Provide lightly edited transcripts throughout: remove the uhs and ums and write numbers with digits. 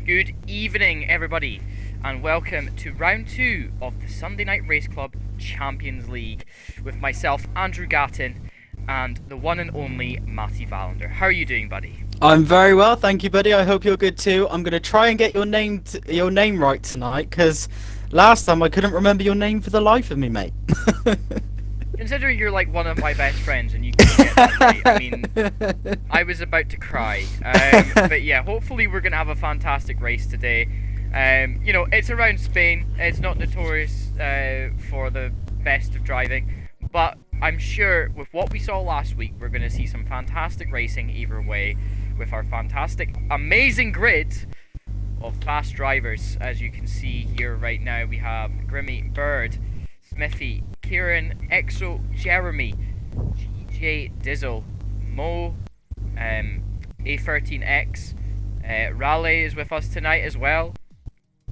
Good evening, everybody, and welcome to round 2 of the Sunday Night Race Club Champions League with myself, Andrew Gattin, and the one and only Matty Valander. How are you doing, buddy? I'm very well, thank you, buddy. I hope you're good too. I'm going to try and get your name right tonight, because last time I couldn't remember your name for the life of me, mate. Considering you're like one of my best friends and you can get that right, I mean, I was about to cry. But yeah, hopefully we're going to have a fantastic race today. It's around Spain. It's not notorious for the best of driving, but I'm sure with what we saw last week, we're going to see some fantastic racing either way with our fantastic, amazing grid of fast drivers. As you can see here right now, we have Grimmy, Bird, Smithy, Kieran, Exo, Jeremy, GJ, Dizzle, Mo, A13X, Raleigh is with us tonight as well.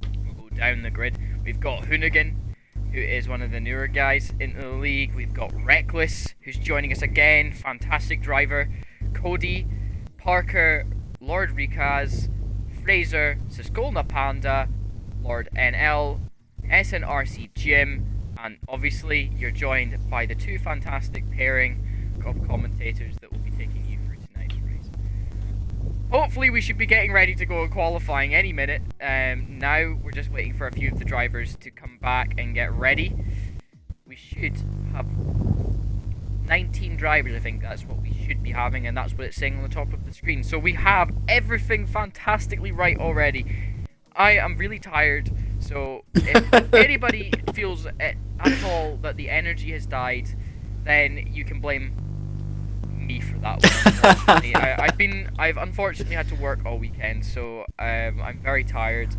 We'll go down the grid. We've got Hoonigan, who is one of the newer guys in the league. We've got Reckless, who's joining us again, fantastic driver. Cody, Parker, Lord Rikaz, Fraser, Siskolna Panda, Lord NL, SNRC Jim, and obviously you're joined by the two fantastic pairing of commentators that will be taking you through tonight's race. Hopefully we should be getting ready to go qualifying any minute. Now we're just waiting for a few of the drivers to come back and get ready. We should have 19 drivers, I think that's what we should be having, and that's what it's saying on the top of the screen. So we have everything fantastically right already. I am really tired, so if anybody feels at all that the energy has died, then you can blame me for that one, unfortunately. I've unfortunately had to work all weekend, so I'm very tired,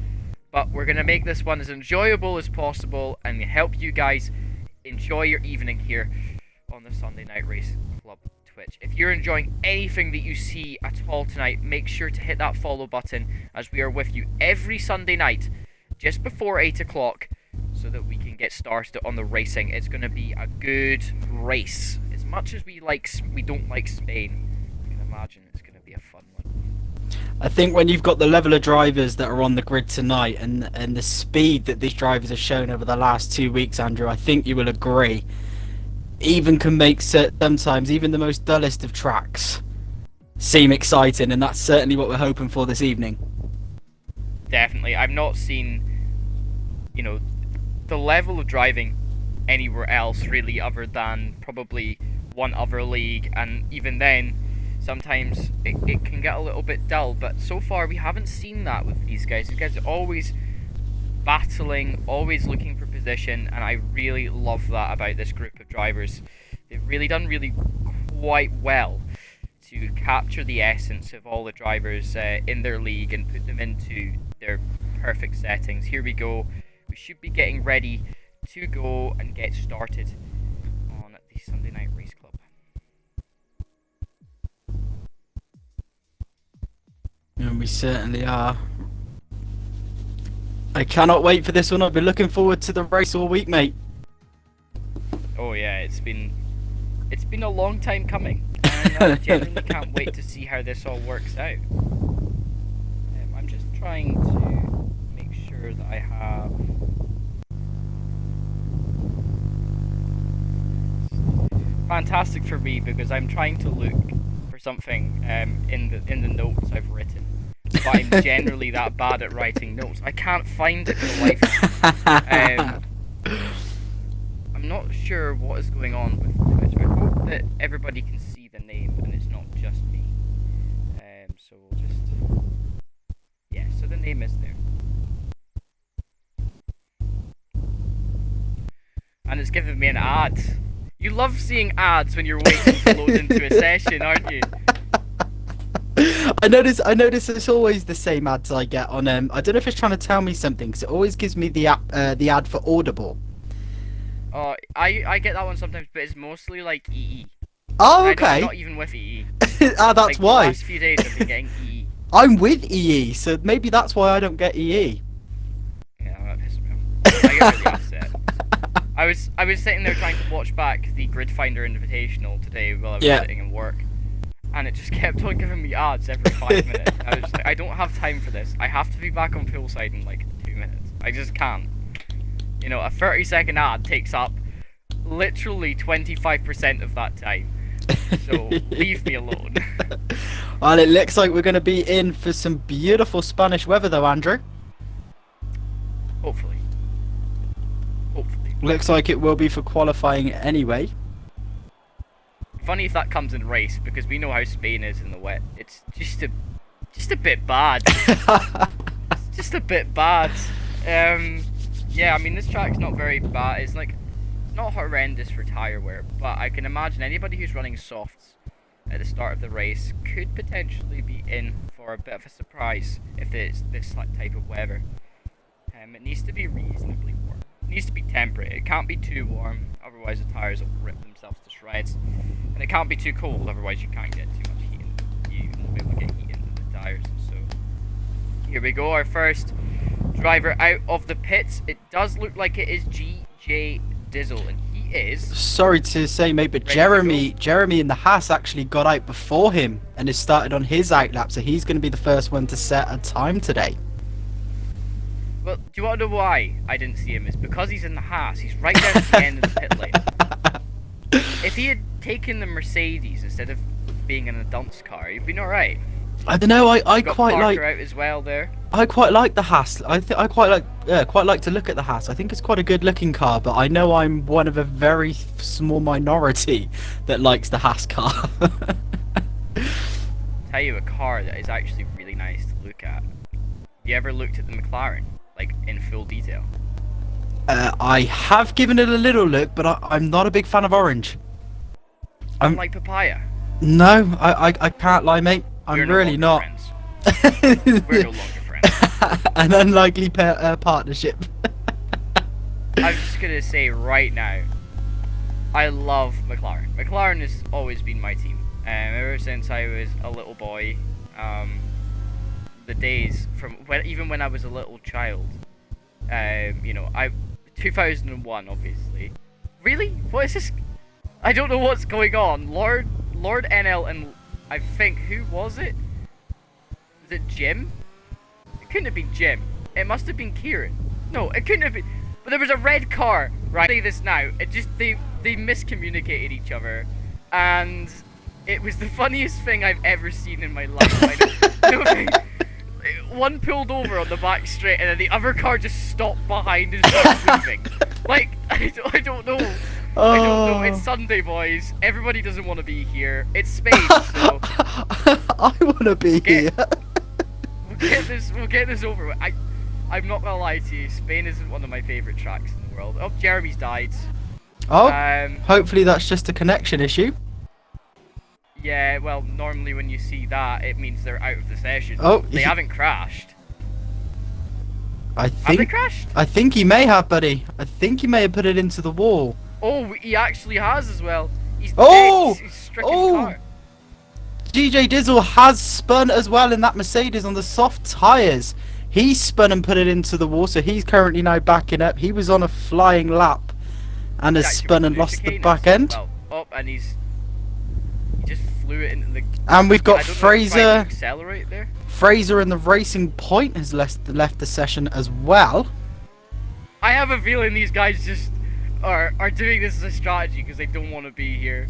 but we're going to make this one as enjoyable as possible and help you guys enjoy your evening here on the Sunday Night Race Club Twitch. If you're enjoying anything that you see at all tonight, make sure to hit that follow button, as we are with you every Sunday night just before 8 o'clock so that we can get started on the racing. It's going to be a good race. As much as we don't like Spain, you can imagine it's going to be a fun one. I think when you've got the level of drivers that are on the grid tonight and the speed that these drivers have shown over the last 2 weeks, Andrew, I think you will agree, even can make sometimes even the most dullest of tracks seem exciting, and that's certainly what we're hoping for this evening. Definitely. I've not seen, the level of driving anywhere else really, other than probably one other league, and even then sometimes it can get a little bit dull, but so far we haven't seen that with these guys. These guys are always battling, always looking for position, and I really love that about this group of drivers. They've really done quite well to capture the essence of all the drivers in their league and put them into their perfect settings. Here we go. We should be getting ready to go and get started on the Sunday Night Race Club. And we certainly are. I cannot wait for this one. I've been looking forward to the race all week, mate. Oh yeah, it's been a long time coming, and I genuinely can't wait to see how this all works out. I'm just trying to make sure that I have fantastic for me, because I'm trying to look for something in the notes I've written. But I'm generally that bad at writing notes. I can't find it for the life of me. I'm not sure what is going on with Twitch. I hope that everybody can see the name and it's not just me. So we'll just... Yeah, so the name is there. And it's giving me an ad. You love seeing ads when you're waiting to load into a session, aren't you? I notice it's always the same ads I get on I don't know if it's trying to tell me something, because it always gives me the ad for Audible. Oh, I get that one sometimes, but it's mostly like EE. Oh, okay. I'm not even with EE. Ah, that's like, why. The last few days I've been getting EE. I'm with EE, so maybe that's why I don't get EE. Yeah, that pisses me off. I get really upset. I was sitting there trying to watch back the Grid Finder Invitational today while I was sitting in work, and it just kept on giving me ads every 5 minutes. I was just like, I don't have time for this. I have to be back on poolside in like 2 minutes. I just can't. You know, a 30-second ad takes up literally 25% of that time. So leave me alone. Well, it looks like we're going to be in for some beautiful Spanish weather, though, Andrew. Hopefully. Hopefully. Looks like it will be for qualifying anyway. Funny if that comes in race, because we know how Spain is in the wet. It's just a bit bad. It's just a bit bad. Yeah, I mean, this track's not very bad. It's like, it's not horrendous for tyre wear, but I can imagine anybody who's running softs at the start of the race could potentially be in for a bit of a surprise if it's this type of weather. It needs to be reasonably warm. It needs to be temperate. It can't be too warm, otherwise the tyres will rip themselves to shreds. And it can't be too cold, otherwise you can't get too much heat in. You won't be able to get heat into the tyres. So here we go, our first driver out of the pits. It does look like it is GJ Dizzle, and he is... Sorry to say, mate, but Jeremy in the Haas actually got out before him and has started on his outlap, so he's going to be the first one to set a time today. Well, do you want to know why I didn't see him? It's because he's in the Haas. He's right there at the end of the pit lane. If he had taken the Mercedes instead of being in a dunce car, he'd been alright. I don't know. I got quite Parker like. out as well there. I quite like the Haas. I quite like to look at the Haas. I think it's quite a good looking car, but I know I'm one of a very small minority that likes the Haas car. Tell you a car that is actually really nice to look at. Have you ever looked at the McLaren, like in full detail? I have given it a little look, but I'm not a big fan of orange. I'm like papaya. No, I can't lie, mate. I'm really not. Friends. We're no longer friends. An unlikely partnership. I'm just gonna say right now, I love McLaren. McLaren has always been my team. Ever since I was a little boy, the days from even when I was a little child. You know, 2001, obviously. Really? What is this? I don't know what's going on. Lord NL and I think, who was it? Was it Jim? It couldn't have been Jim. It must have been Kieran. No, it couldn't have been. But there was a red car. Right. I say this now. It just they miscommunicated each other, and it was the funniest thing I've ever seen in my life. One pulled over on the back straight, and then the other car just stopped behind and started moving. Like, I don't know. Oh. I don't know. It's Sunday, boys. Everybody doesn't want to be here. It's Spain, so... I want to be here. We'll get this over with. I'm not gonna lie to you. Spain isn't one of my favourite tracks in the world. Oh, Jeremy's died. Oh, hopefully that's just a connection issue. Yeah, well, normally when you see that, it means they're out of the session. Oh, they haven't crashed. Have they crashed? I think he may have, buddy. I think he may have put it into the wall. Oh, he actually has as well. He's oh, dead. He's stricken the car. GJ Dizzle has spun as well in that Mercedes on the soft tyres. He spun and put it into the wall, so he's currently now backing up. He was on a flying lap and has spun and lost the back end. Well, up, and he just flew it into the... And we've got Fraser. Accelerate there. Fraser in the Racing Point has left the session as well. I have a feeling these guys just are doing this as a strategy because they don't want to be here.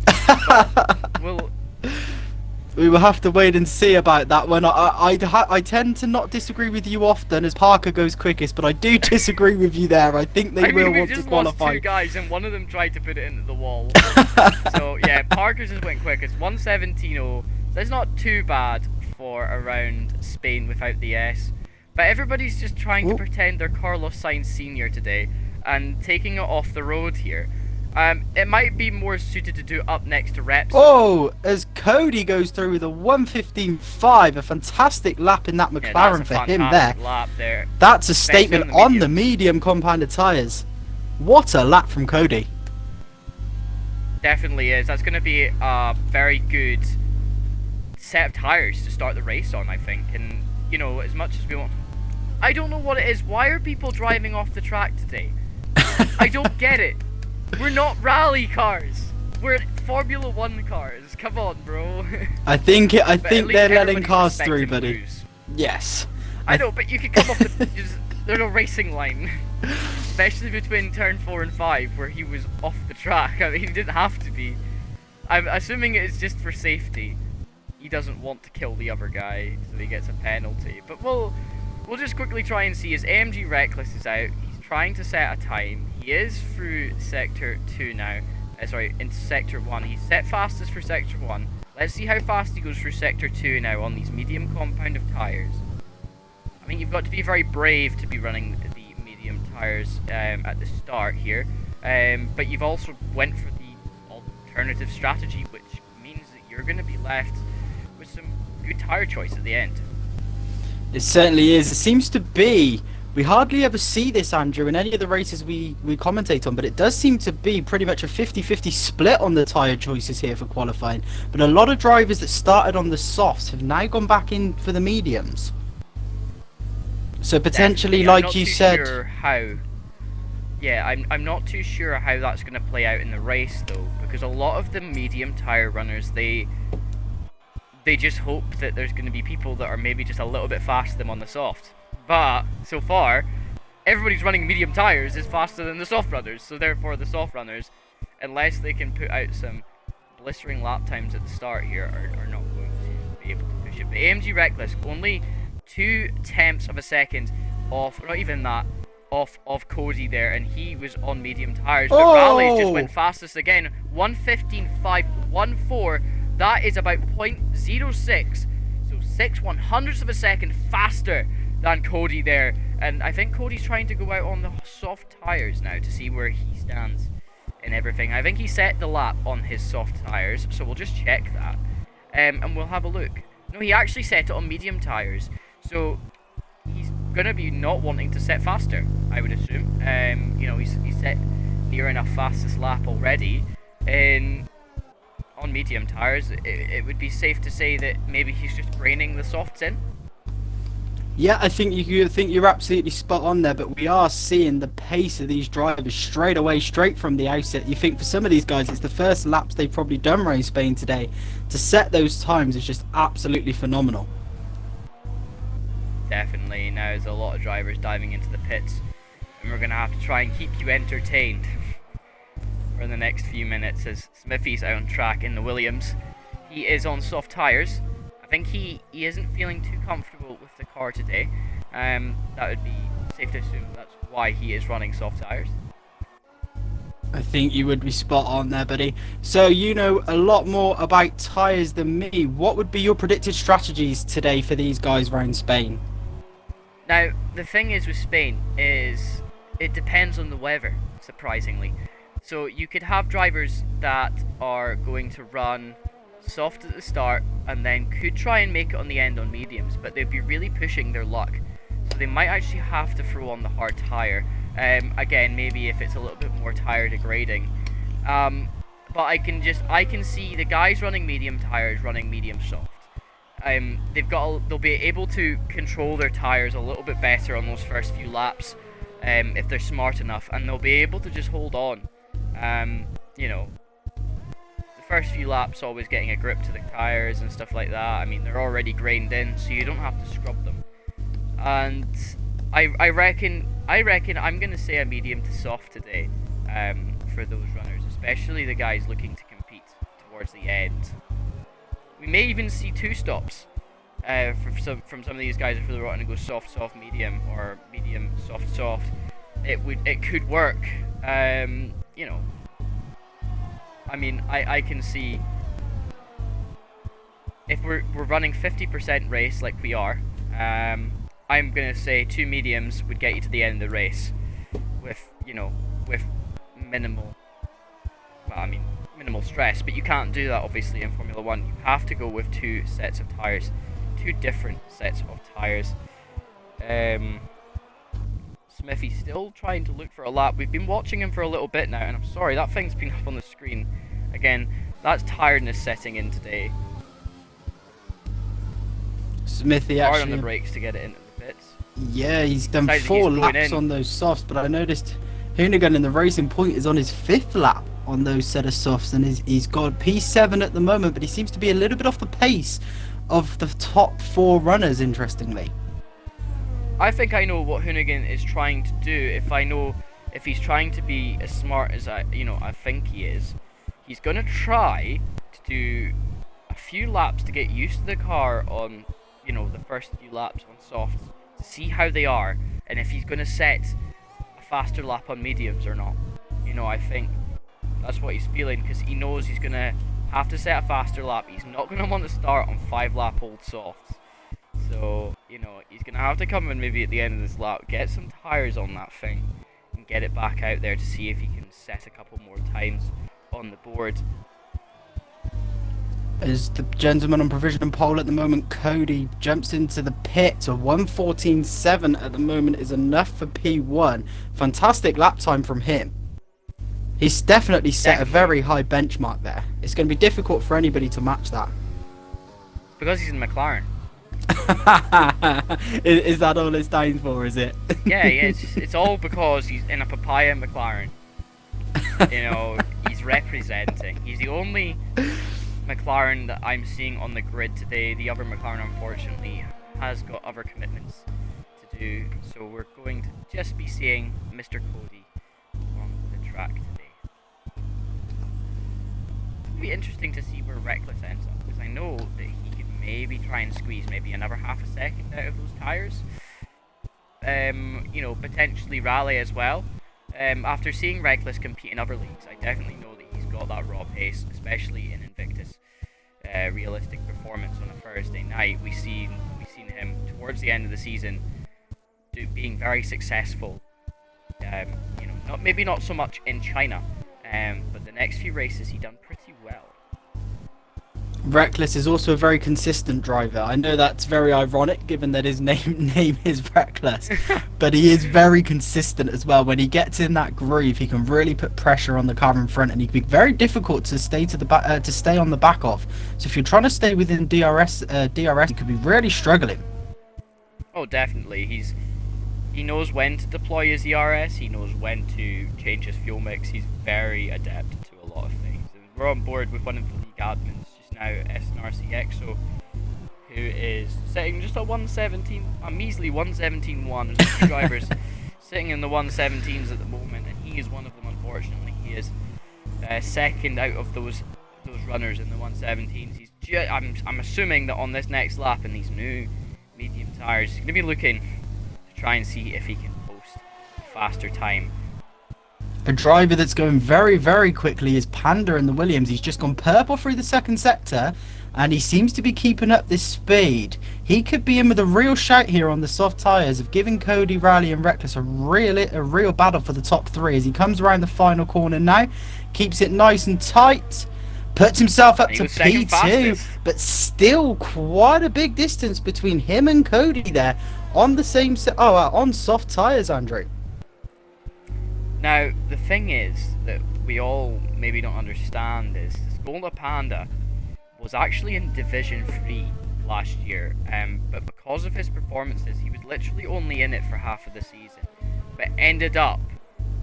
We will have to wait and see about that one. I tend to not disagree with you often as Parker goes quickest, but I do disagree with you there. I think they will want to qualify. We just lost two guys, and one of them tried to put it into the wall. So yeah, Parker just went quickest, 1:17.0. That's not too bad for around Spain without the S. But everybody's just trying to pretend they're Carlos Sainz Sr. today and taking it off the road here. It might be more suited to do up next to Reps. Oh, as Cody goes through with a 1:15.5, a fantastic lap in that McLaren for him there. Lap there. That's a statement on the medium compounded tyres. What a lap from Cody. Definitely is. That's going to be a very good set of tyres to start the race on, I think. And, you know, as much as we want... I don't know what it is. Why are people driving off the track today? I don't get it. We're not rally cars. We're Formula One cars. Come on, bro. I think But at least they're letting everybody's cars through, respecting buddy. rules. Yes. I know, but you can come off the there's a racing line, especially between turn 4 and 5, where he was off the track. I mean, he didn't have to be. I'm assuming it's just for safety. He doesn't want to kill the other guy, so he gets a penalty. But we'll just quickly try and see. His AMG Reckless is out. He's trying to set a time. He is through sector 2 now. Sorry, in sector 1. He's set fastest for sector 1. Let's see how fast he goes through sector 2 now on these medium compound of tyres. I mean, you've got to be very brave to be running the medium tyres at the start here. But you've also went for the alternative strategy, which means that you're going to be left with some good tyre choice at the end. It certainly is. It seems to be. We hardly ever see this, Andrew, in any of the races we commentate on, but it does seem to be pretty much a 50-50 split on the tyre choices here for qualifying. But a lot of drivers that started on the softs have now gone back in for the mediums. So potentially, Definitely. like you said... Sure how. Yeah, I'm not too sure how that's going to play out in the race, though, because a lot of the medium tyre runners, they just hope that there's going to be people that are maybe just a little bit faster than them on the soft. But, so far, everybody's running medium tyres is faster than the soft runners, so therefore the soft runners, unless they can put out some blistering lap times at the start here, are not going to be able to push it. But AMG Reckless, only 0.2 of a second off, or not even that, off of Cody there, and he was on medium tyres, but Rally's just went fastest again, 1:15.514, that is about 0.06, so 6/100ths of a second faster than Cody there, and I think Cody's trying to go out on the soft tyres now to see where he stands and everything. I think he set the lap on his soft tyres, so we'll just check that, and we'll have a look. No, he actually set it on medium tyres, so he's gonna be not wanting to set faster, I would assume. You know, he's set near enough fastest lap already, and on medium tyres, it would be safe to say that maybe he's just reining the softs in. Yeah, I think you're absolutely spot on there, but we are seeing the pace of these drivers straight away, straight from the outset. You think for some of these guys, it's the first laps they've probably done around Spain today. To set those times is just absolutely phenomenal. Definitely. Now there's a lot of drivers diving into the pits, and we're going to have to try and keep you entertained for the next few minutes as Smithy's out on track in the Williams. He is on soft tyres. I think he isn't feeling too comfortable with the car today. That would be safe to assume that's why he is running soft tyres. I think you would be spot on there, buddy. So you know a lot more about tyres than me. What would be your predicted strategies today for these guys around Spain? Now, the thing is with Spain is it depends on the weather, surprisingly. So you could have drivers that are going to run soft at the start and then could try and make it on the end on mediums, but they'd be really pushing their luck. So they might actually have to throw on the hard tyre. Again, maybe if it's a little bit more tyre degrading. But I can see the guys running medium tyres running medium soft. They'll be able to control their tyres a little bit better on those first few laps, if they're smart enough, and they'll be able to just hold on. You know, the first few laps always getting a grip to the tyres and stuff like that. I mean, they're already grained in, so you don't have to scrub them. And I reckon I'm gonna say a medium to soft today, for those runners, especially the guys looking to compete towards the end. We may even see 2 stops from some of these guys if they're wanting to go soft, soft, medium, or medium, soft, soft. It could work. You know, I mean, I can see if we're running 50% race like we are. I'm gonna say 2 mediums would get you to the end of the race with minimal. Well, I mean, minimal stress, but you can't do that obviously in Formula 1. You have to go with 2 sets of tyres, 2 different sets of tyres. Smithy's still trying to look for a lap. We've been watching him for a little bit now, and I'm sorry, that thing's been up on the screen. Again, that's tiredness setting in today. Smithy Hard actually on the brakes to get it into the pits. Yeah, he's done Decided 4 he's going laps in. on those softs, but I noticed Hoonigan in the Racing Point is on his 5th lap. on those set of softs, and he's got P7 at the moment, but he seems to be a little bit off the pace of the top 4 runners, interestingly. I think I know what Hoonigan is trying to do. If he's trying to be as smart as I think he is, he's going to try to do a few laps to get used to the car on, the first few laps on softs, to see how they are, and if he's going to set a faster lap on mediums or not. I think that's what he's feeling, because he knows he's going to have to set a faster lap. He's not going to want to start on 5-lap-old softs. So, he's going to have to come in maybe at the end of this lap, get some tyres on that thing, and get it back out there to see if he can set a couple more times on the board. As the gentleman on provisional pole at the moment, Cody, jumps into the pit. A 1:14.7 at the moment is enough for P1. Fantastic lap time from him. He's definitely set a very high benchmark there. It's going to be difficult for anybody to match that. Because he's in McLaren. Is that all it stands for, is it? Yeah, it's all because he's in a papaya McLaren. He's representing. He's the only McLaren that I'm seeing on the grid today. The other McLaren, unfortunately, has got other commitments to do. So we're going to just be seeing Mr. Cody on the track today. It'll be interesting to see where Reckless ends up, because I know that he could maybe try and squeeze maybe another half a second out of those tyres. Potentially Raleigh as well. After seeing Reckless compete in other leagues, I definitely know that he's got that raw pace, especially in Invictus. Realistic performance on a Thursday night. We've seen him towards the end of the season being very successful. Maybe not so much in China, but the next few races he done pretty well. Reckless is also a very consistent driver. I know that's very ironic given that his name is Reckless, but he is very consistent as well. When he gets in that groove, he can really put pressure on the car in front, and he can be very difficult to stay on the back of. So if you're trying to stay within DRS, you could be really struggling. Oh, definitely. He knows when to deploy his ERS. He knows when to change his fuel mix. He's very adept to a lot of things. And we're on board with one of the league admins now, SNRC EXO, who is sitting just at 117, a measly 117.1. There's a few drivers sitting in the 117s at the moment, and he is one of them. Unfortunately, he is second out of those runners in the 117s. I'm assuming that on this next lap in these new medium tires, he's going to be looking to try and see if he can post a faster time. A driver that's going very, very quickly is Panda in the Williams. He's just gone purple through the second sector, and he seems to be keeping up this speed. He could be in with a real shout here on the soft tyres of giving Cody, Raleigh and Reckless a real battle for the top 3 as he comes around the final corner now. Keeps it nice and tight. Puts himself up to P2, but still quite a big distance between him and Cody there on the same on soft tyres, Andrew. Now, the thing is that we all maybe don't understand is Skoda Panda was actually in Division 3 last year, but because of his performances, he was literally only in it for half of the season, but ended up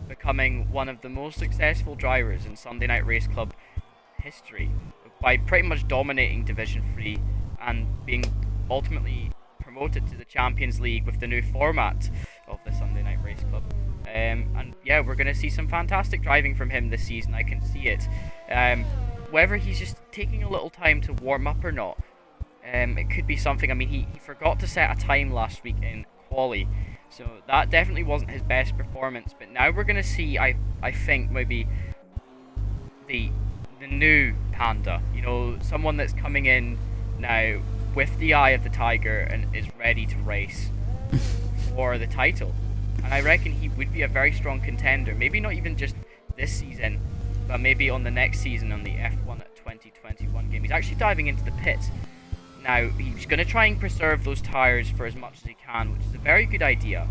becoming one of the most successful drivers in Sunday Night Race Club history by pretty much dominating Division 3 and being ultimately promoted to the Champions League with the new format of the Sunday Night Race Club. And yeah, we're going to see some fantastic driving from him this season. I can see it. Whether he's just taking a little time to warm up or not, it could be something. I mean, he forgot to set a time last week in quali, so that definitely wasn't his best performance. But now we're going to see, I think, maybe the new Panda. Someone that's coming in now with the eye of the tiger and is ready to race for the title. And I reckon he would be a very strong contender. Maybe not even just this season, but maybe on the next season on the F1 at 2021 game. He's actually diving into the pit. Now, he's going to try and preserve those tyres for as much as he can, which is a very good idea.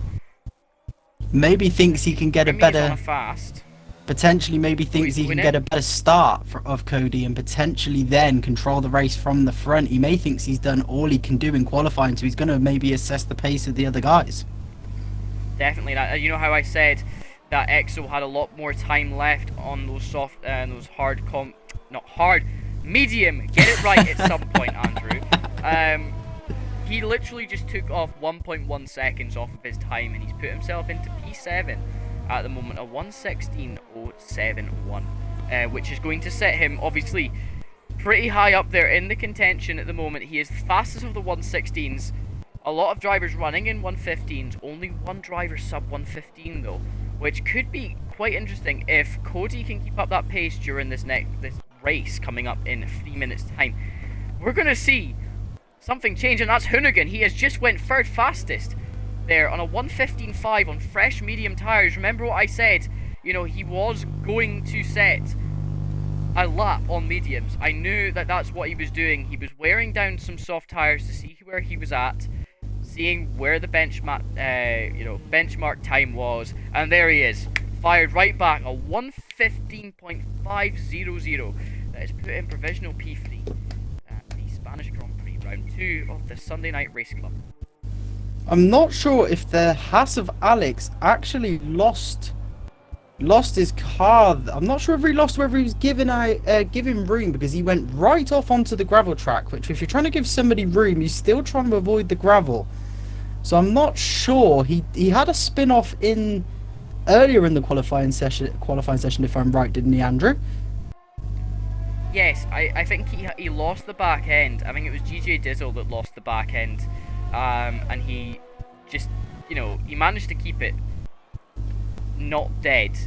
Maybe thinks he can get a better... fast. Potentially maybe thinks he can get a better start of Cody and potentially then control the race from the front. He may thinks he's done all he can do in qualifying, so he's going to maybe assess the pace of the other guys. Definitely. You know how I said that EXO had a lot more time left on those soft and those not hard, medium. Get it right at some point, Andrew. He literally just took off 1.1 seconds off of his time, and he's put himself into P7 at the moment, a 1:16.071, which is going to set him obviously pretty high up there in the contention at the moment. He is the fastest of the 1:16s. A lot of drivers running in 1:15s, only one driver sub 1:15 though, which could be quite interesting if Cody can keep up that pace during this race coming up in 3 minutes time. We're gonna see something change, and that's Hoonigan. He has just went third fastest there on a 1:15.5 on fresh medium tires. Remember what I said, you know, he was going to set a lap on mediums. I knew that that's what he was doing. He was wearing down some soft tires to see where he was at, seeing where the benchmark time was, and there he is, fired right back, a 1:15.500. That is put in provisional P3 at the Spanish Grand Prix round 2 of the Sunday Night Race Club. I'm not sure if the Haas of Alex actually lost his car. I'm not sure if he lost, whether he was given room, because he went right off onto the gravel track, which if you're trying to give somebody room, you're still trying to avoid the gravel. So I'm not sure. He had a spin off in earlier in the qualifying session if I'm right, didn't he, Andrew? Yes, I think he lost the back end. I think it was GJ Dizzle that lost the back end, and he just, you know, he managed to keep it not dead.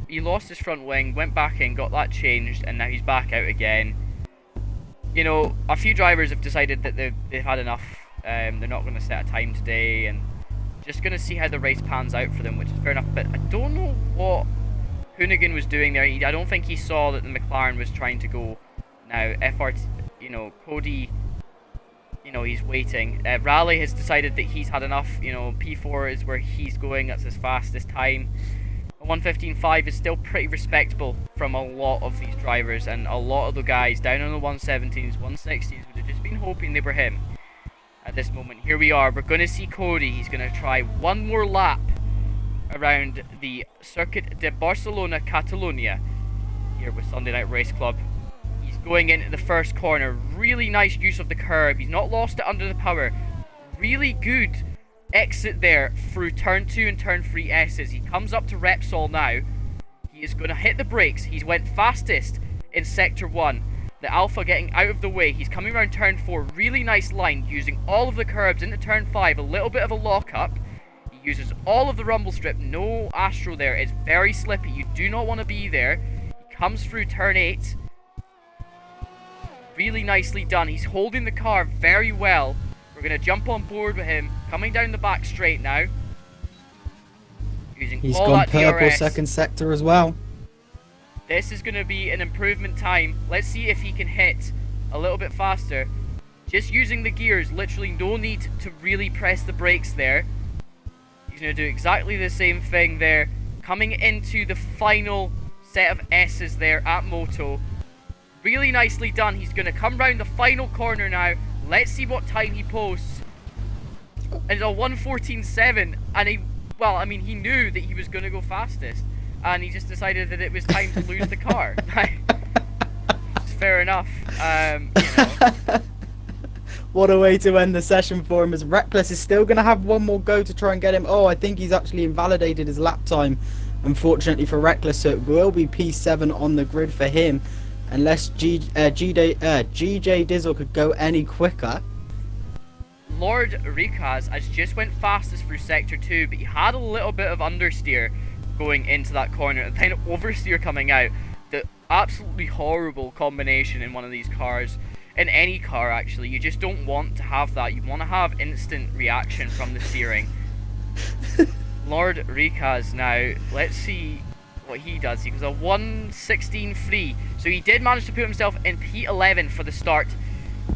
He lost his front wing, went back in, got that changed, and now he's back out again. You know, a few drivers have decided that they've had enough. They're not going to set a time today, and just going to see how the race pans out for them, which is fair enough. But I don't know what Hoonigan was doing there. I don't think he saw that the McLaren was trying to go. Now FRT, you know, Cody, you know, he's waiting. Raleigh has decided that he's had enough. You know, P4 is where he's going. That's his fastest time. 1:15.5 is still pretty respectable from a lot of these drivers, and a lot of the guys down on the 1:17s, 1:16s would have just been hoping they were him. At this moment, here we are. We're going to see Cody. He's going to try one more lap around the Circuit de Barcelona, Catalonia, here with Sunday Night Race Club. He's going into the first corner. Really nice use of the curb. He's not lost it under the power. Really good exit there through turn 2 and turn 3 S's. He comes up to Repsol now. He is going to hit the brakes. He's went fastest in sector 1. The Alpha getting out of the way. He's coming around turn 4. Really nice line, using all of the curbs into turn 5. A little bit of a lockup. He uses all of the rumble strip. No Astro there. It's very slippy. You do not want to be there. He comes through turn 8. Really nicely done. He's holding the car very well. We're going to jump on board with him. Coming down the back straight now. Using He's all gone that purple DRS. second sector as well. This is going to be an improvement time. Let's see if he can hit a little bit faster. Just using the gears, literally no need to really press the brakes there. He's going to do exactly the same thing there. Coming into the final set of S's there at Moto. Really nicely done. He's going to come round the final corner now. Let's see what time he posts. And it's a 1:14.7, and he knew that he was going to go fastest, and he just decided that it was time to lose the car. It's fair enough. You know. What a way to end the session for him, as Reckless is still going to have one more go to try and get him. Oh, I think he's actually invalidated his lap time, unfortunately for Reckless, so it will be P7 on the grid for him, unless GJ Dizzle could go any quicker. Lord Ricaz has just went fastest through sector 2, but he had a little bit of understeer going into that corner, and then oversteer coming out. The absolutely horrible combination in one of these cars, in any car actually. You just don't want to have that. You want to have instant reaction from the steering. Lord Ricaz now, let's see what he does. He goes a 1:16.3, so he did manage to put himself in P11 for the start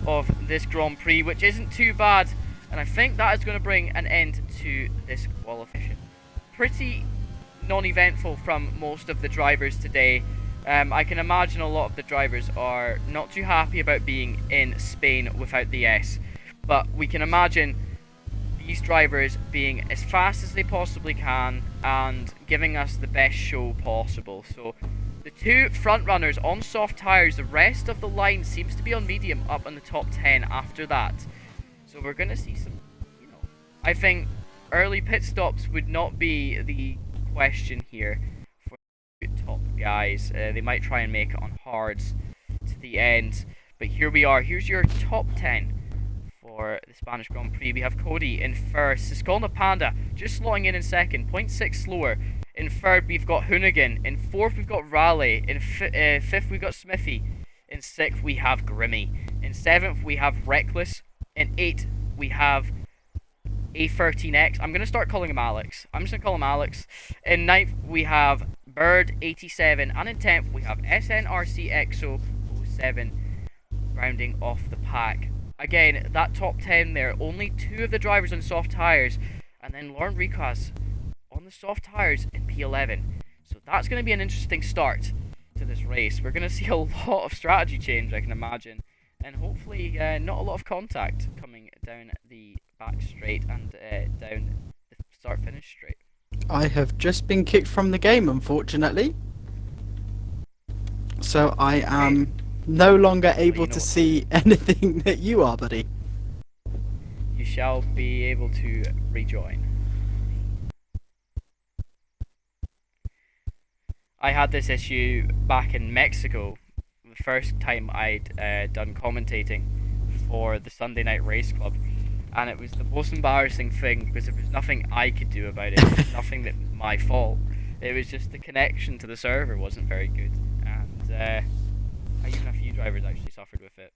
of this Grand Prix, which isn't too bad, and I think that is going to bring an end to this qualification. Pretty non-eventful from most of the drivers today. I can imagine a lot of the drivers are not too happy about being in Spain without the S, but we can imagine these drivers being as fast as they possibly can and giving us the best show possible. So the two front runners on soft tyres, the rest of the line seems to be on medium up in the top 10 after that. So we're going to see some, I think early pit stops would not be the question here for the top guys. They might try and make it on hards to the end. But here we are. Here's your top 10 for the Spanish Grand Prix. We have Cody in first. Siskolna Panda just slotting in second, 0.6 slower. In third, we've got Hoonigan. In fourth, we've got Raleigh. In fifth, we've got Smithy. In sixth, we have Grimmy. In seventh, we have Reckless. In eighth, we have A13X. I'm going to start calling him Alex. I'm just going to call him Alex. In ninth, we have Bird87. And in 10th, we have SNRC EXO 07 rounding off the pack. Again, that top 10 there, only two of the drivers on soft tyres. And then Lauren Ricas on the soft tyres in P11. So that's going to be an interesting start to this race. We're going to see a lot of strategy change, I can imagine. And hopefully not a lot of contact coming down the back straight and down the start-finish straight. I have just been kicked from the game, unfortunately. So I am no longer able to see anything that you are, buddy. You shall be able to rejoin. I had this issue back in Mexico, the first time I'd done commentating for the Sunday Night Race Club, and it was the most embarrassing thing because there was nothing I could do about it. It was nothing that was my fault. It was just the connection to the server wasn't very good, and even a few drivers actually suffered with it.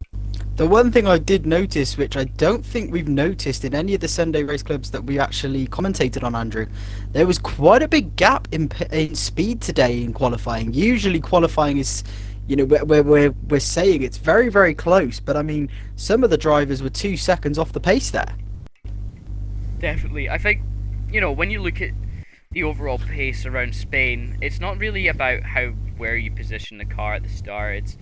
The one thing I did notice, which I don't think we've noticed in any of the Sunday race clubs that we actually commentated on, Andrew, there was quite a big gap in speed today in qualifying. Usually qualifying is, you know, we're saying it's very, very close, but I mean, some of the drivers were 2 seconds off the pace there. Definitely. I think, you know, when you look at the overall pace around Spain, it's not really about where you position the car at the start.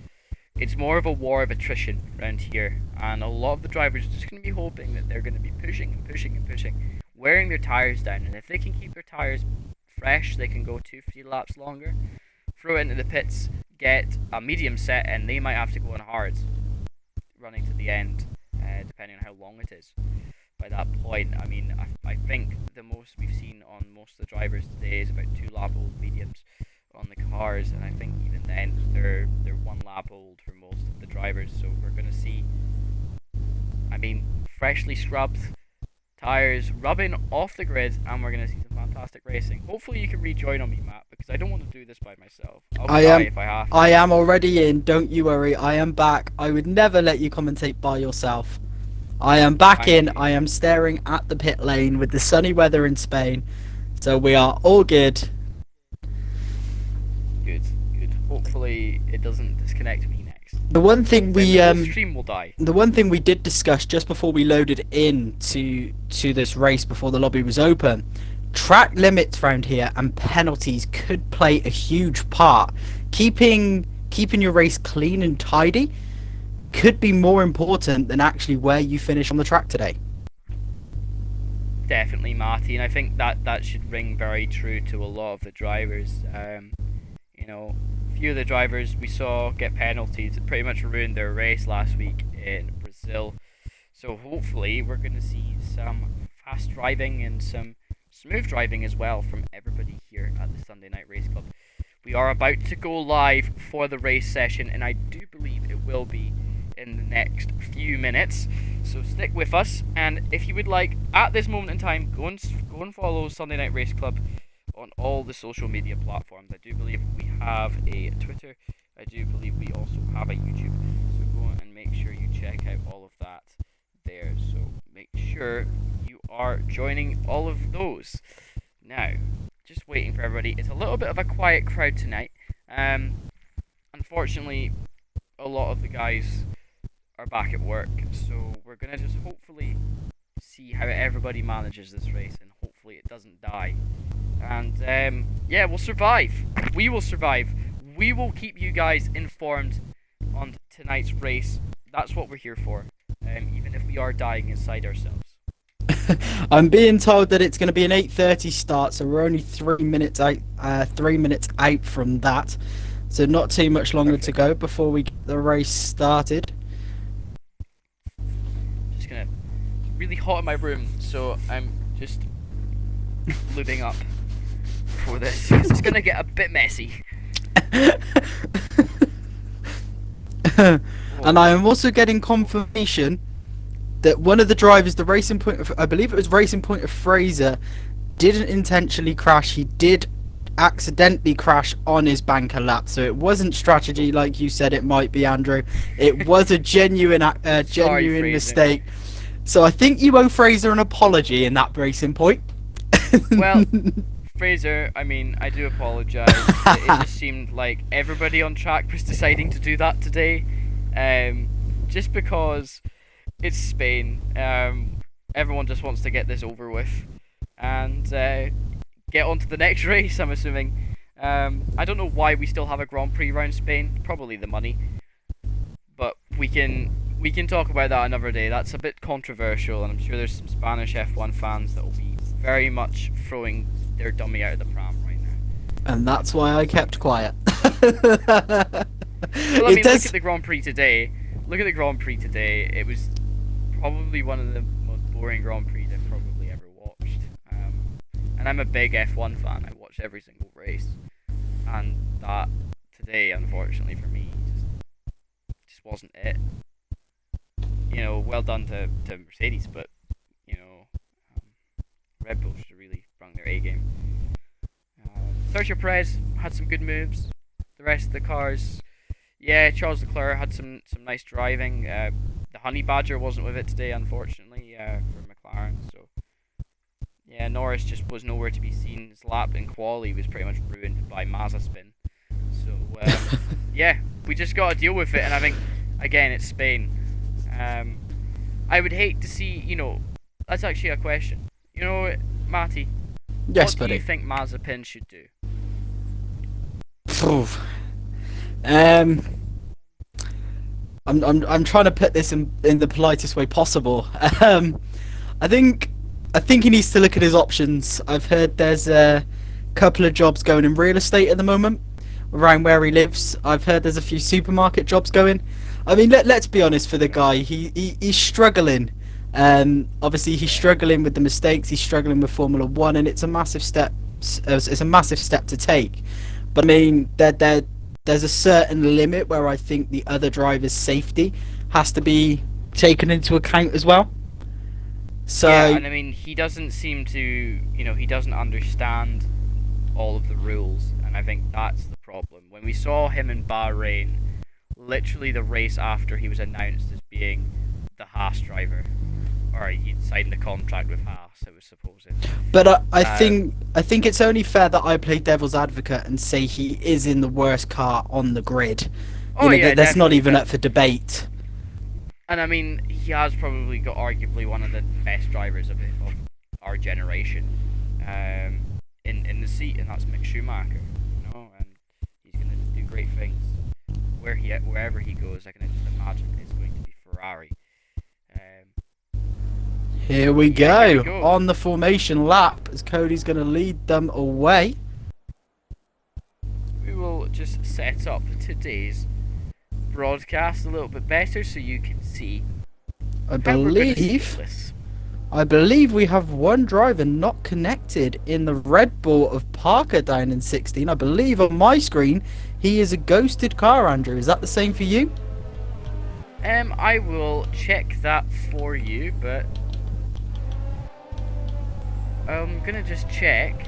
It's more of a war of attrition around here, and a lot of the drivers are just going to be hoping that they're going to be pushing and pushing and pushing, wearing their tyres down, and if they can keep their tyres fresh, they can go 2-3 laps longer, throw it into the pits, get a medium set, and they might have to go on hards, running to the end, depending on how long it is. By that point, I mean, I think the most we've seen on most of the drivers today is about 2 lap old mediums on the cars, and I think even then they're 1 lap old for most of the drivers. So we're going to see, I mean, freshly scrubbed tires rubbing off the grid, and we're going to see some fantastic racing. Hopefully you can rejoin on me, Matt, because I don't want to do this by myself. I'll die if I have to. I am already in, don't you worry. I am back. I would never let you commentate by yourself. I am back in. I am staring at the pit lane with the sunny weather in Spain, so we are all good. Good. Hopefully it doesn't disconnect me next. The one thing the stream will die. The one thing we did discuss just before we loaded in to this race, before the lobby was open, track limits around here and penalties could play a huge part. Keeping your race clean and tidy could be more important than actually where you finish on the track today. Definitely, Marty, and I think that should ring very true to a lot of the drivers. You know, a few of the drivers we saw get penalties that pretty much ruined their race last week in Brazil. So hopefully we're going to see some fast driving and some smooth driving as well from everybody here at the Sunday Night Race Club. We are about to go live for the race session, and I do believe it will be in the next few minutes, so stick with us. And if you would like, at this moment in time, go and follow Sunday Night Race Club on all the social media platforms. I do believe we have a Twitter, I do believe we also have a YouTube, so go on and make sure you check out all of that there. So make sure you are joining all of those. Now, just waiting for everybody. It's a little bit of a quiet crowd tonight. Unfortunately, a lot of the guys are back at work, so we're gonna just hopefully see how everybody manages this race, and hopefully it doesn't die. And yeah, we'll survive. We will survive. We will keep you guys informed on tonight's race. That's what we're here for, even if we are dying inside ourselves. I'm being told that it's going to be an 8:30 start, so we're only 3 minutes out. 3 minutes out from that, so not too much longer to Perfect. go before we get the race started. Just gonna really hot in my room, so I'm just lubing up for this. It's gonna get a bit messy. And I am also getting confirmation that one of the drivers, the Racing Point of, I believe it was Racing Point of Fraser, didn't intentionally crash. He did accidentally crash on his banker lap, so it wasn't strategy like you said it might be, Andrew. It was a genuine Fraser. mistake. So I think you owe Fraser an apology in that Racing Point. Well, Fraser, I mean, I do apologise. It just seemed like everybody on track was deciding to do that today. Just because it's Spain. Everyone just wants to get this over with and get on to the next race, I'm assuming. I don't know why we still have a Grand Prix around Spain. Probably the money. But we can talk about that another day. That's a bit controversial, and I'm sure there's some Spanish F1 fans that will be very much throwing their dummy out of the pram right now. And that's why I kept quiet. Well, I mean, look at the Grand Prix today. Look at the Grand Prix today. It was probably one of the most boring Grand Prix I've probably ever watched. And I'm a big F1 fan. I watch every single race. And that today, unfortunately for me, just wasn't it. You know, well done to Mercedes, but, you know, Red Bull should have really sprung their A game. Sergio Perez had some good moves. The rest of the cars, yeah, Charles Leclerc had some nice driving. The Honey Badger wasn't with it today, unfortunately, for McLaren. So, yeah, Norris just was nowhere to be seen. His lap in quali was pretty much ruined by Mazda spin. So, yeah, we just got to deal with it. And I think, again, it's Spain. I would hate to see, you know, that's actually a question. You know, Matty, Yes, what buddy. do you think Mazepin should do? I'm trying to put this in the politest way possible. I think he needs to look at his options. I've heard there's a couple of jobs going in real estate at the moment around where he lives. I've heard there's a few supermarket jobs going. I mean, let's be honest for the guy. He's struggling. Obviously he's struggling with the mistakes. He's struggling with Formula One, and it's a massive step. It's a massive step to take. But I mean, there's a certain limit where I think the other driver's safety has to be taken into account as well. So yeah, and I mean, he doesn't seem to, you know, he doesn't understand all of the rules, and I think that's the problem. When we saw him in Bahrain, literally the race after he was announced as being the Haas driver, or he'd signed a contract with Haas, it was supposed. But I think it's only fair that I play devil's advocate and say he is in the worst car on the grid. Oh, yeah, that's not definitely, even up for debate. And I mean, he has probably got arguably one of the best drivers of our generation in the seat, and that's Mick Schumacher. You know, and he's going to do great things wherever he goes. I can just imagine it's going to be Ferrari. Here we Yeah, here go we go. on the formation lap as Cody's going to lead them away. We will just set up today's broadcast a little bit better so you can see I how we're gonna see believe this. we have one driver not connected in the Red Bull of Parker down in 16. I believe on my screen he is a ghosted car, Andrew. Is that the same for you? I will check that for you, but I'm gonna just check.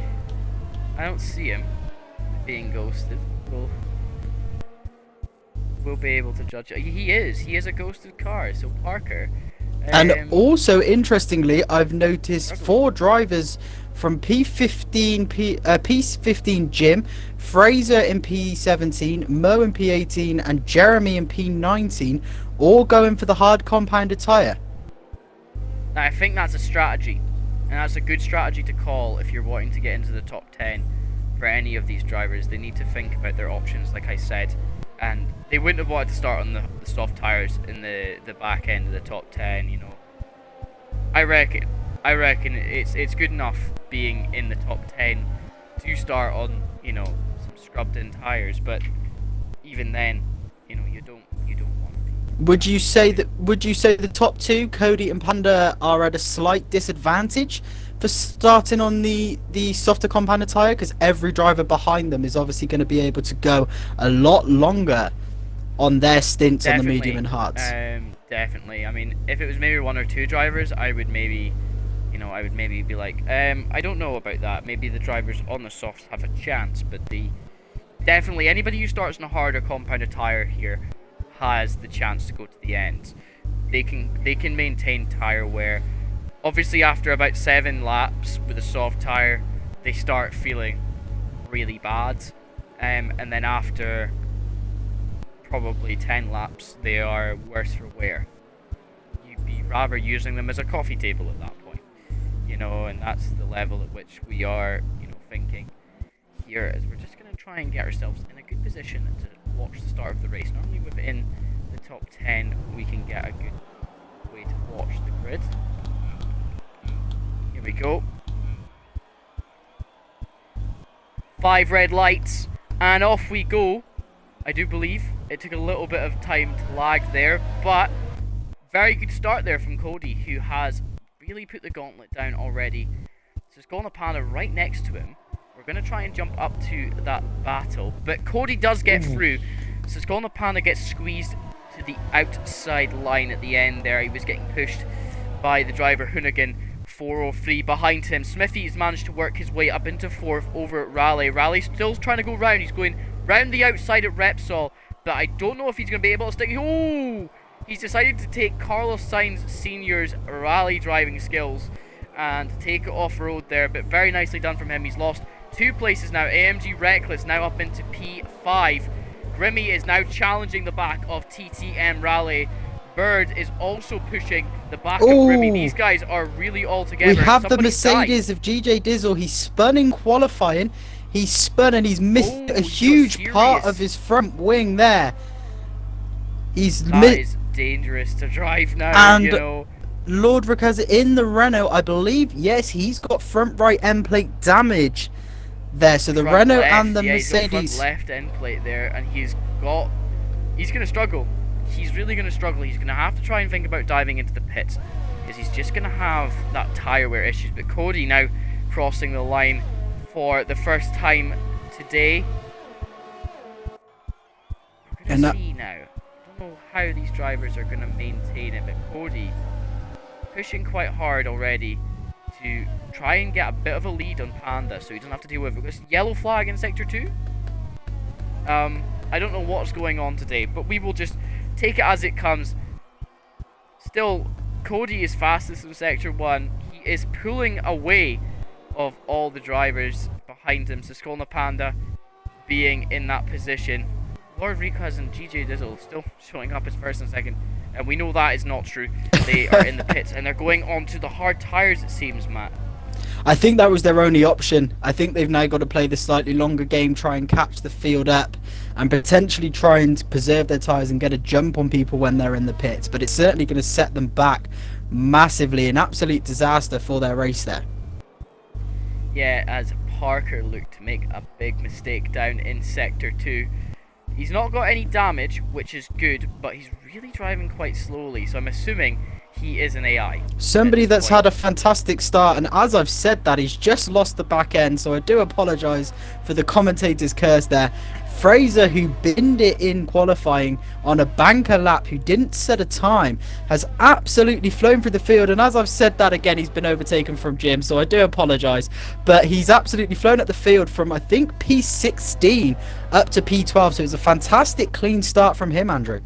I don't see him being ghosted. We'll be able to judge. He is a ghosted car. So Parker. And also, interestingly, I've noticed 4 drivers from P15 Jim, Fraser in P17, Mo in P18, and Jeremy in P19, all going for the hard compounded tyre. Now, I think that's a strategy, and that's a good strategy to call if you're wanting to get into the top 10 for any of these drivers. They need to think about their options, like I said, and they wouldn't have wanted to start on the soft tyres in the back end of the top 10, you know. I reckon I reckon it's good enough being in the top 10 to start on, you know, some scrubbed in tires, but even then, you know, you don't want to be. Would you say the top two, Cody and Panda, are at a slight disadvantage for starting on the softer compounded tire? Because every driver behind them is obviously going to be able to go a lot longer on their stints on the medium and hards. Definitely. I mean, if it was maybe one or two drivers, I would maybe be like, I don't know about that. Maybe the drivers on the softs have a chance, but definitely anybody who starts on a harder compounded tire here has the chance to go to the end. They can maintain tire wear. Obviously, after about 7 laps with a soft tire, they start feeling really bad, and then after probably 10 laps, they are worse for wear. You'd be rather using them as a coffee table at that point, you know, and that's the level at which we are, you know, thinking here, as we're just going to try and get ourselves in a good position to watch the start of the race. Normally within the top 10, we can get a good way to watch the grid. Here we go. 5 red lights, and off we go. I do believe it took a little bit of time to lag there, but very good start there from Cody, who has really put the gauntlet down already. So it's got a Panda right next to him. We're going to try and jump up to that battle, but Cody does get through. So Skullna Panda gets squeezed to the outside line at the end there. He was getting pushed by the driver Hoonigan. 403 behind him. Smithy's managed to work his way up into 4th over at Raleigh. Raleigh's still trying to go round. He's going round the outside at Repsol, but I don't know if he's going to be able to stick. Oh! He's decided to take Carlos Sainz Sr.'s rally driving skills and take it off-road there, but very nicely done from him. He's lost 2 places now. AMG Reckless now up into P5. Grimmy is now challenging the back of TTM Raleigh. Bird is also pushing the back of Grimmy. These guys are really all together. We have the Mercedes of GJ Dizzle. He's spun in qualifying. He's spun and he's missed a huge part of his front wing there. That is dangerous to drive now, and you know. Lord Rickaz in the Renault, I believe, yes, he's got front right end plate damage there. So the Renault and the Mercedes. He's got front left end plate there, and he's going to struggle. He's really going to struggle. He's going to have to try and think about diving into the pits, because he's just going to have that tyre wear issues. But Cody now crossing the line for the first time today. We're going to see now. I don't know how these drivers are going to maintain it, but Cody pushing quite hard already to try and get a bit of a lead on Panda, so he doesn't have to deal with this yellow flag in Sector 2. I don't know what's going on today, but we will just take it as it comes. Still, Cody is fastest in Sector 1. He is pulling away of all the drivers behind him. So Skullna Panda being in that position. Lord Rickaz and GJ Dizzle still showing up as first and second. And we know that is not true. They are in the pits and they're going on to the hard tyres, it seems, Matt. I think that was their only option. I think they've now got to play the slightly longer game, try and catch the field up, and potentially try and preserve their tyres and get a jump on people when they're in the pits. But it's certainly going to set them back massively. An absolute disaster for their race there. Yeah, as Parker looked to make a big mistake down in Sector 2. He's not got any damage, which is good, but he's really driving quite slowly, so I'm assuming he is an AI. Somebody that's had a fantastic start, and as I've said that, he's just lost the back end, so I do apologise for the commentator's curse there. Fraser, who binned it in qualifying on a banker lap, who didn't set a time, has absolutely flown through the field, and as I've said that again, he's been overtaken from Jim, so I do apologise, but he's absolutely flown at the field from, I think, P16 up to P12, so it's a fantastic clean start from him, Andrew.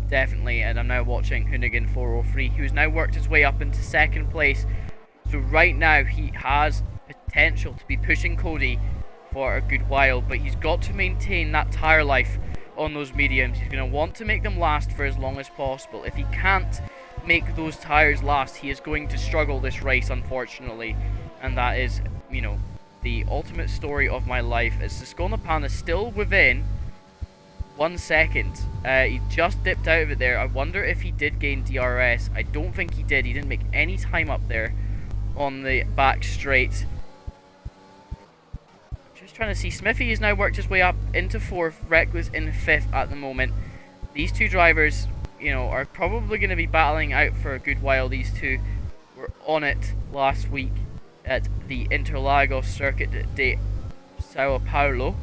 Definitely, and I'm now watching Hoonigan 403, who's now worked his way up into second place. So right now he has potential to be pushing Cody for a good while, but he's got to maintain that tyre life on those mediums. He's going to want to make them last for as long as possible. If he can't make those tyres last, he is going to struggle this race, unfortunately. And that is, you know, the ultimate story of my life. As the Skullna Panda still within 1 second. He just dipped out of it there. I wonder if he did gain DRS. I don't think he did. He didn't make any time up there on the back straight. Just trying to see. Smithy has now worked his way up into 4th. Reckless in 5th at the moment. These two drivers, you know, are probably going to be battling out for a good while. These two were on it last week at the Interlagos Circuit de Sao Paulo.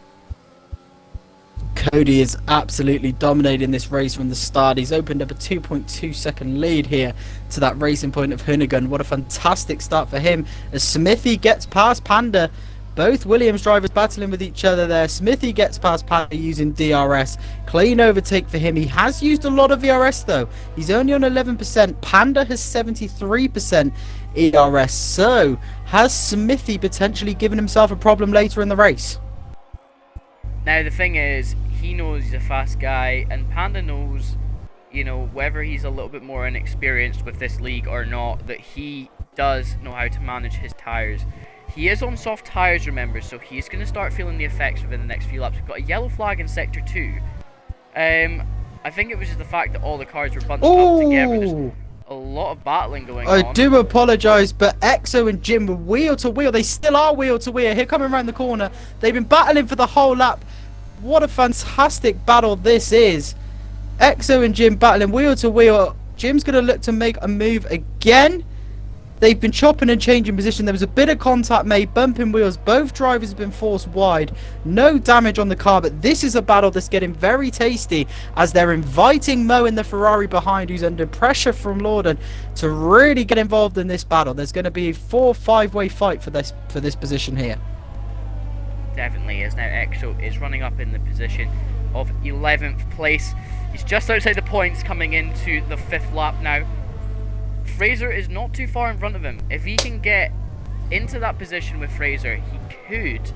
Cody is absolutely dominating this race from the start. He's opened up a 2.2 second lead here to that racing point of Hoonigan. What a fantastic start for him as Smithy gets past Panda. Both Williams drivers battling with each other there. Smithy gets past Panda using DRS. Clean overtake for him. He has used a lot of ERS though. He's only on 11%. Panda has 73% ERS. So has Smithy potentially given himself a problem later in the race? Now the thing is, he knows he's a fast guy, and Panda knows, you know, whether he's a little bit more inexperienced with this league or not, that he does know how to manage his tyres. He is on soft tyres, remember, so he's going to start feeling the effects within the next few laps. We've got a yellow flag in Sector 2. I think it was just the fact that all the cars were bunched up together. There's a lot of battling going on. I do apologise, but Exo and Jim were wheel to wheel. They still are wheel to wheel. Here coming around the corner. They've been battling for the whole lap. What a fantastic battle this is. Exo and Jim battling wheel to wheel. Jim's going to look to make a move again. They've been chopping and changing position. There was a bit of contact made, bumping wheels. Both drivers have been forced wide. No damage on the car, but this is a battle that's getting very tasty as they're inviting Mo in the Ferrari behind, who's under pressure from Lorden, to really get involved in this battle. There's going to be a 4-5-way fight for this position here. Definitely is. Now Exo is running up in the position of 11th place. He's just outside the points coming into the 5th lap now. Fraser is not too far in front of him. If he can get into that position with Fraser, he could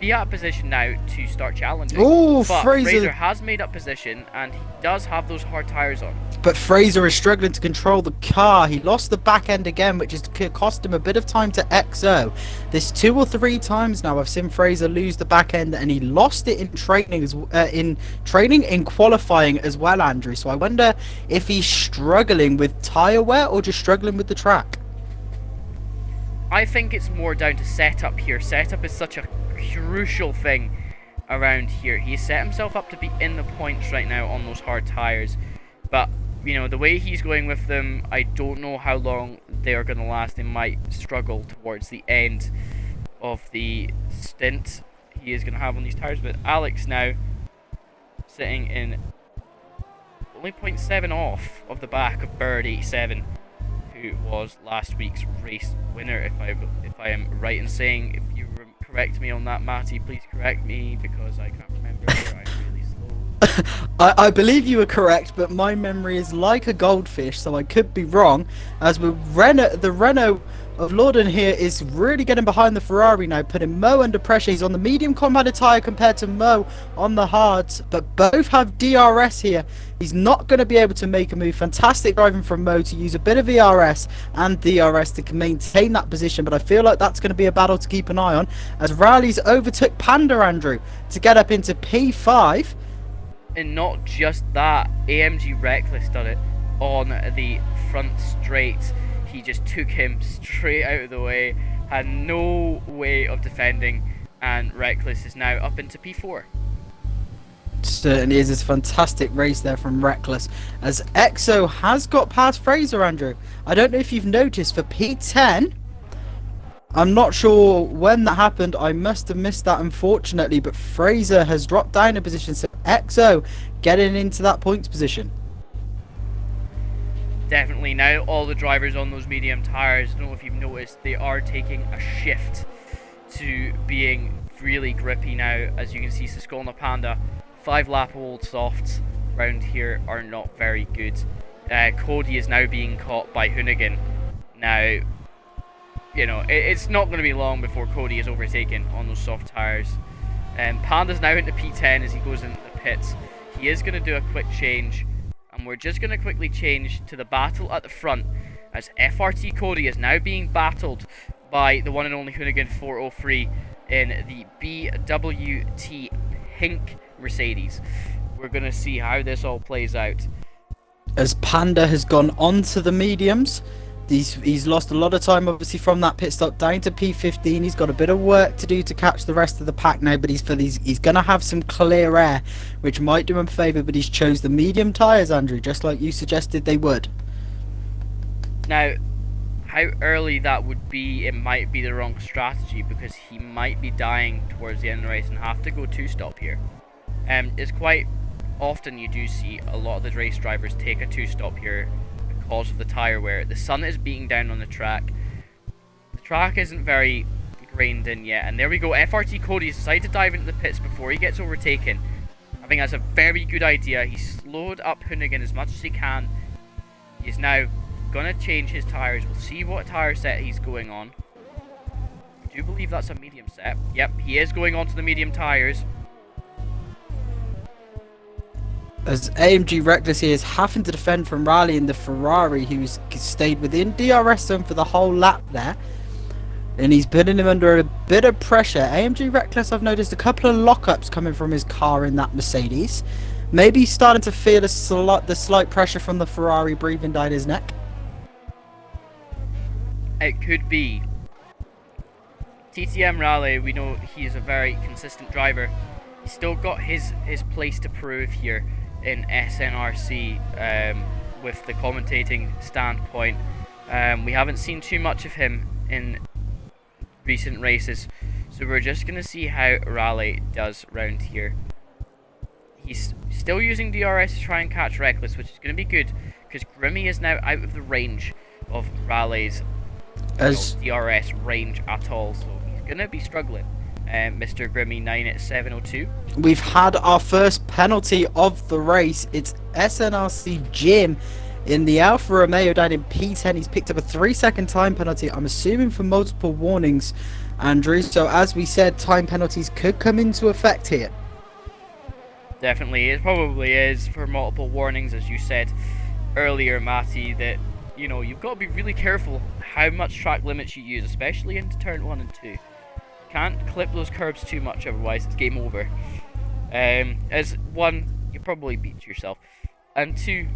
be at a position now to start challenging. Oh, but Fraser. Fraser has made up position, and he does have those hard tyres on. But Fraser is struggling to control the car. He lost the back end again, which has cost him a bit of time to XO. There's 2 or 3 times now I've seen Fraser lose the back end, and he lost it in training, in qualifying as well, Andrew. So I wonder if he's struggling with tyre wear or just struggling with the track. I think it's more down to setup here. Setup is such a crucial thing around here. He's set himself up to be in the points right now on those hard tyres, but you know, the way he's going with them, I don't know how long they are going to last. They might struggle towards the end of the stint he is going to have on these tyres. But Alex now sitting in only 0.7 off of the back of Bird 87, who was last week's race winner, if I am right in saying. If you correct me on that, Matty, please correct me, because I can't remember. I'm really slow. I believe you were correct, but my memory is like a goldfish, so I could be wrong. As the Renault of Lorden here is really getting behind the Ferrari now, putting Mo under pressure. He's on the medium compounded tyre compared to Mo on the hards, but both have DRS here. He's not going to be able to make a move. Fantastic driving from Mo to use a bit of ERS and DRS to maintain that position, but I feel like that's going to be a battle to keep an eye on, as Riley's overtook Panda, Andrew, to get up into P5. And not just that, AMG Reckless done it on the front straight. He just took him straight out of the way, had no way of defending, and Reckless is now up into P4. Certainly is a fantastic race there from Reckless, as Exo has got past Fraser, Andrew. I don't know if you've noticed, for P10, I'm not sure when that happened. I must have missed that, unfortunately, but Fraser has dropped down a position, so Exo getting into that points position. Definitely. Now all the drivers on those medium tyres, I don't know if you've noticed, they are taking a shift to being really grippy now. As you can see, Siskolna Panda, 5-lap-old softs around here are not very good. Cody is now being caught by Hoonigan. Now, you know, it's not going to be long before Cody is overtaken on those soft tyres. Panda's now into P10 as he goes into the pits. He is going to do a quick change, and we're just going to quickly change to the battle at the front, as FRT Cody is now being battled by the one and only Hoonigan 403 in the BWT Pink Mercedes. we're going to see how this all plays out. As Panda has gone on to the mediums, he's lost a lot of time obviously from that pit stop down to P15. He's got a bit of work to do to catch the rest of the pack now, but he's going to have some clear air, which might do him a favour, but he's chose the medium tyres, Andrew, just like you suggested they would. Now, how early that would be, it might be the wrong strategy, because he might be dying towards the end of the race and have to go two-stop here. It's quite often you do see a lot of the race drivers take a two-stop here because of the tyre wear. The sun is beating down on the track. The track isn't very grained in yet, and there we go. FRT Cody's decided to dive into the pits before he gets overtaken. I think that's a very good idea. He slowed up Hoonigan as much as he can. He's now going to change his tyres. We'll see what tyre set he's going on. I do believe that's a medium set. Yep, he is going on to the medium tyres. As AMG Reckless here is having to defend from rallying the Ferrari, who's stayed within DRS zone for the whole lap there. And he's putting him under a bit of pressure. AMG Reckless, I've noticed a couple of lockups coming from his car in that Mercedes. Maybe he's starting to feel the slight pressure from the Ferrari breathing down his neck. It could be. TTM Raleigh, we know he's a very consistent driver. He's still got his place to prove here in SNRC with the commentating standpoint. We haven't seen too much of him in recent races, so we're just going to see how Raleigh does round here. He's still using DRS to try and catch Reckless, which is going to be good, because Grimmy is now out of the range of Raleigh's DRS range at all, so he's going to be struggling. Mr. Grimmy 9 at 7:02. We've had our first penalty of the race. It's SNRC Jim in the Alfa Romeo down in P10. He's picked up a 3-second time penalty, I'm assuming for multiple warnings, Andrew. So as we said, time penalties could come into effect here. Definitely, it probably is for multiple warnings, as you said earlier, Matty, that, you know, you've got to be really careful how much track limits you use, especially into turn 1 and 2. Can't clip those curbs too much, otherwise it's game over. As one, you probably beat yourself, and two,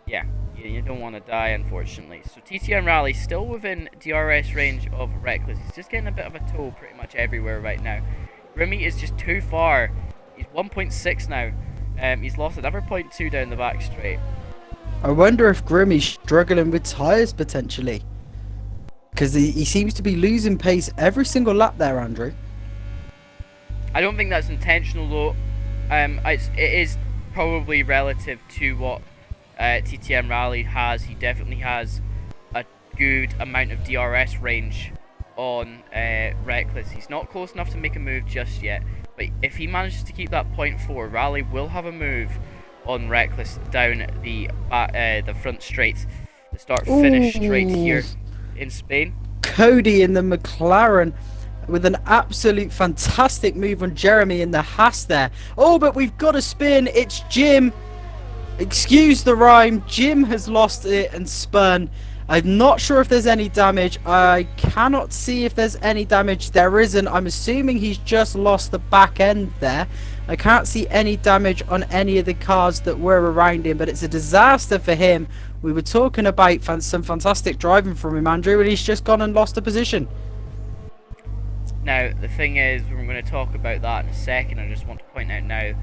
yeah, you don't want to die, unfortunately. So TTM Rally still within DRS range of Reckless. He's just getting a bit of a toll pretty much everywhere right now. Grimmy is just too far. He's 1.6 now. He's lost another 0.2 down the back straight. I wonder if Grimmy's struggling with tyres potentially, because he seems to be losing pace every single lap there, Andrew. I don't think that's intentional though. It is probably relative to what TTM Rally has. He definitely has a good amount of DRS range on Reckless. He's not close enough to make a move just yet, but if he manages to keep that 0.4, Rally will have a move on Reckless down the front straight. The start-finish straight here in Spain. Cody in the McLaren with an absolute fantastic move on Jeremy in the Haas there. Oh, but we've got a spin. It's Jim. Excuse the rhyme. Jim has lost it and spun. I'm not sure if there's any damage. I cannot see if there's any damage. There isn't. I'm assuming he's just lost the back end there. I can't see any damage on any of the cars that were around him, but it's a disaster for him. We were talking about some fantastic driving from him, Andrew, and he's just gone and lost a position. Now, the thing is, we're going to talk about that in a second. I just want to point out now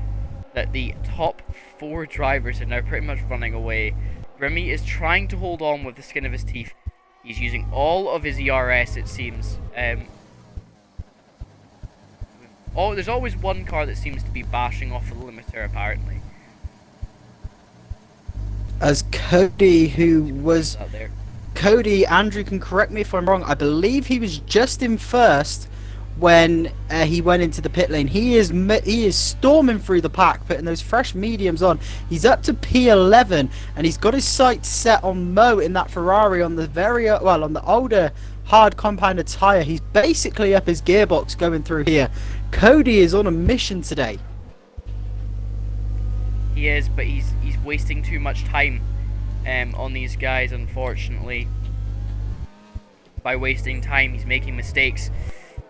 that the top 4 drivers are now pretty much running away. Grimmy is trying to hold on with the skin of his teeth. He's using all of his ERS, it seems. There's always one car that seems to be bashing off the limiter, apparently. As Cody, who was... Cody, Andrew can correct me if I'm wrong, I believe he was just in first when he went into the pit lane. He is storming through the pack, putting those fresh mediums on. He's up to P11, and he's got his sights set on Mo in that Ferrari on the on the older hard compounded tyre. He's basically up his gearbox going through here. Cody is on a mission today. He is, but he's wasting too much time on these guys, unfortunately. By wasting time, he's making mistakes,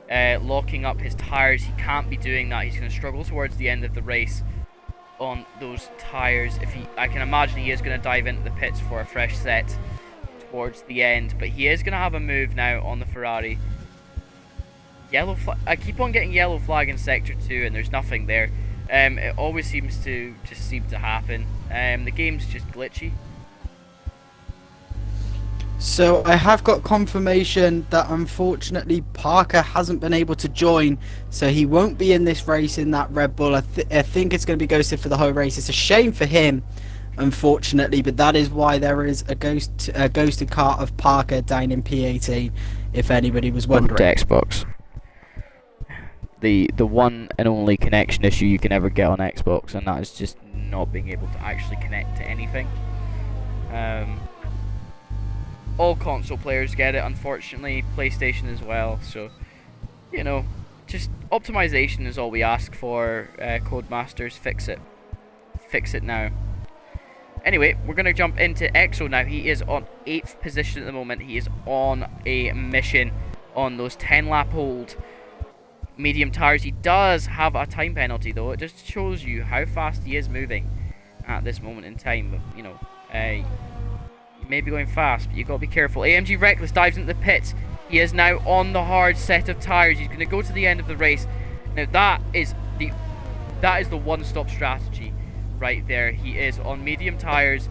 locking up his tyres. He can't be doing that. He's going to struggle towards the end of the race. on those tyres. I can imagine he is going to dive into the pits for a fresh set towards the end, but he is going to have a move now on the Ferrari. Yellow flag. I keep on getting yellow flag in sector 2 and there's nothing there. It always seems to happen. The game's just glitchy. So I have got confirmation that unfortunately Parker hasn't been able to join, so he won't be in this race in that Red Bull. I think it's going to be ghosted for the whole race. It's a shame for him, unfortunately, but that is why there is a ghosted car of Parker down in P18, if anybody was wondering. To Xbox. The one and only connection issue you can ever get on Xbox, and that is just not being able to actually connect to anything. All console players get it, unfortunately, PlayStation as well, so, you know, just optimization is all we ask for, Codemasters. Fix it. Fix it now. Anyway, we're going to jump into EXO now. He is on 8th position at the moment. He is on a mission on those 10-lap old medium tyres. He does have a time penalty, though. It just shows you how fast he is moving at this moment in time. But, you know, may be going fast, but you've got to be careful. AMG Reckless dives into the pits. He is now on the hard set of tyres. He's going to go to the end of the race. Now that is the one-stop strategy right there. He is on medium tyres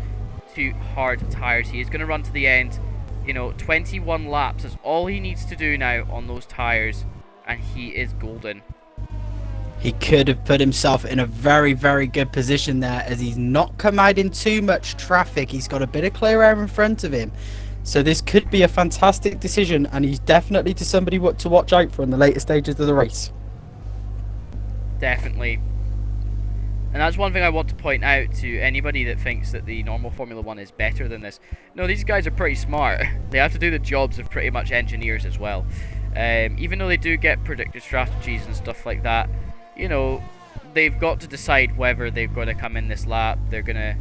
to hard tyres. He is going to run to the end. You know, 21 laps is all he needs to do now on those tyres, and he is golden. He could have put himself in a very, very good position there, as he's not come out in too much traffic. He's got a bit of clear air in front of him. So this could be a fantastic decision, and he's definitely to somebody to watch out for in the later stages of the race. Definitely. And that's one thing I want to point out to anybody that thinks that the normal Formula 1 is better than this. No, these guys are pretty smart. They have to do the jobs of pretty much engineers as well. Even though they do get predictive strategies and stuff like that, you know, they've got to decide whether they're going to come in this lap, they're going to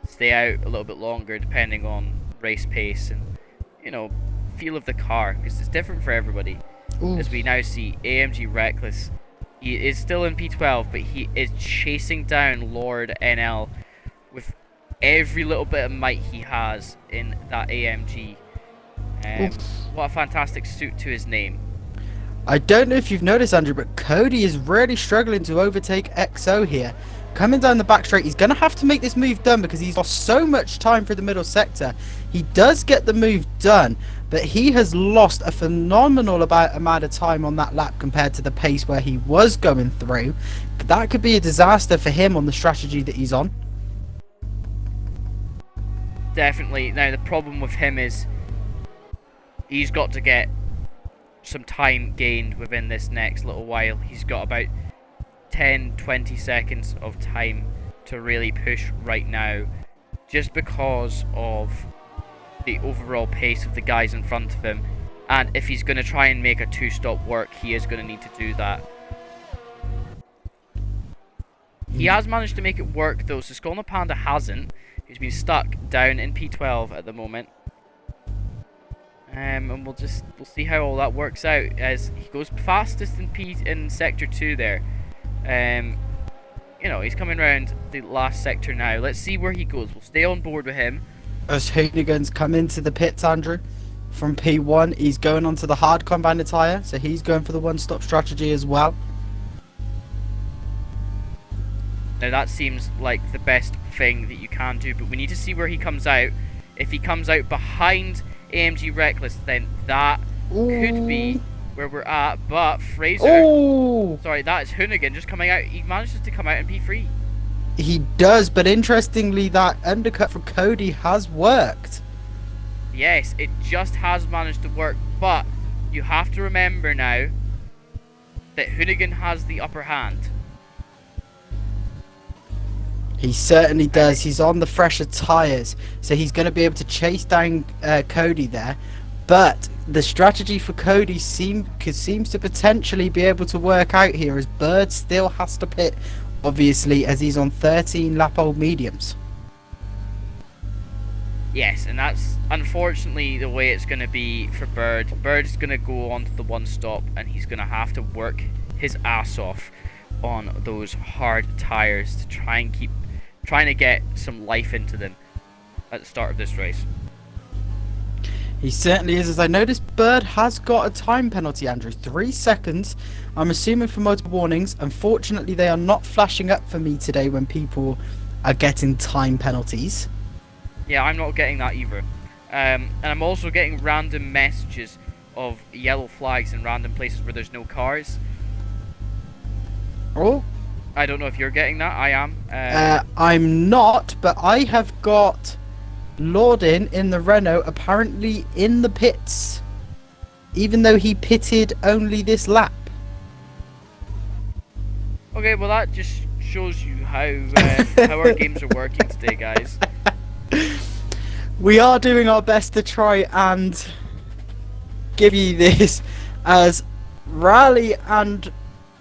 stay out a little bit longer depending on race pace and, you know, feel of the car, because it's different for everybody. Ooh. As we now see AMG Reckless, he is still in P12, but he is chasing down Lord NL with every little bit of might he has in that AMG. What a fantastic suit to his name. I don't know if you've noticed, Andrew, but Cody is really struggling to overtake EXO here. Coming down the back straight, he's going to have to make this move done because he's lost so much time through the middle sector. He does get the move done, but he has lost a phenomenal amount of time on that lap compared to the pace where he was going through. That could be a disaster for him on the strategy that he's on. Definitely. Now, the problem with him is he's got to get some time gained within this next little while. He's got about 10-20 seconds of time to really push right now, just because of the overall pace of the guys in front of him. And if he's going to try and make a two-stop work, he is going to need to do that. He has managed to make it work though, so Skolna Panda hasn't. He's been stuck down in P12 at the moment. And we'll see how all that works out, as he goes fastest in sector 2 there. You know, he's coming around the last sector now. Let's see where he goes. We'll stay on board with him. As Hoonigan's come into the pits, Andrew, from P1, he's going onto the hard combinder tyre, so he's going for the one-stop strategy as well. Now that seems like the best thing that you can do, but we need to see where he comes out. If he comes out behind AMG Reckless, then that could be where we're at. But Fraser, sorry, that is Hoonigan just coming out. He manages to come out in P3. He does, but interestingly, that undercut from Cody has worked. Yes, it just has managed to work, but you have to remember now that Hoonigan has the upper hand. He certainly does. He's on the fresher tyres, so he's going to be able to chase down Cody there. But the strategy for Cody seems to potentially be able to work out here, as Bird still has to pit, obviously, as he's on 13 lap old mediums. Yes, and that's unfortunately the way it's going to be for Bird. Bird's going to go on to the one stop, and he's going to have to work his ass off on those hard tires to trying to get some life into them at the start of this race. He certainly is. As I noticed, Bird has got a time penalty, Andrew. 3 seconds. I'm assuming for multiple warnings. Unfortunately, they are not flashing up for me today when people are getting time penalties. Yeah, I'm not getting that either. And I'm also getting random messages of yellow flags in random places where there's no cars. Oh. I don't know if you're getting that. I am. I'm not, but I have got Lorden in the Renault apparently in the pits, even though he pitted only this lap. Okay, well that just shows you how our games are working today, guys. We are doing our best to try and give you this as Riley and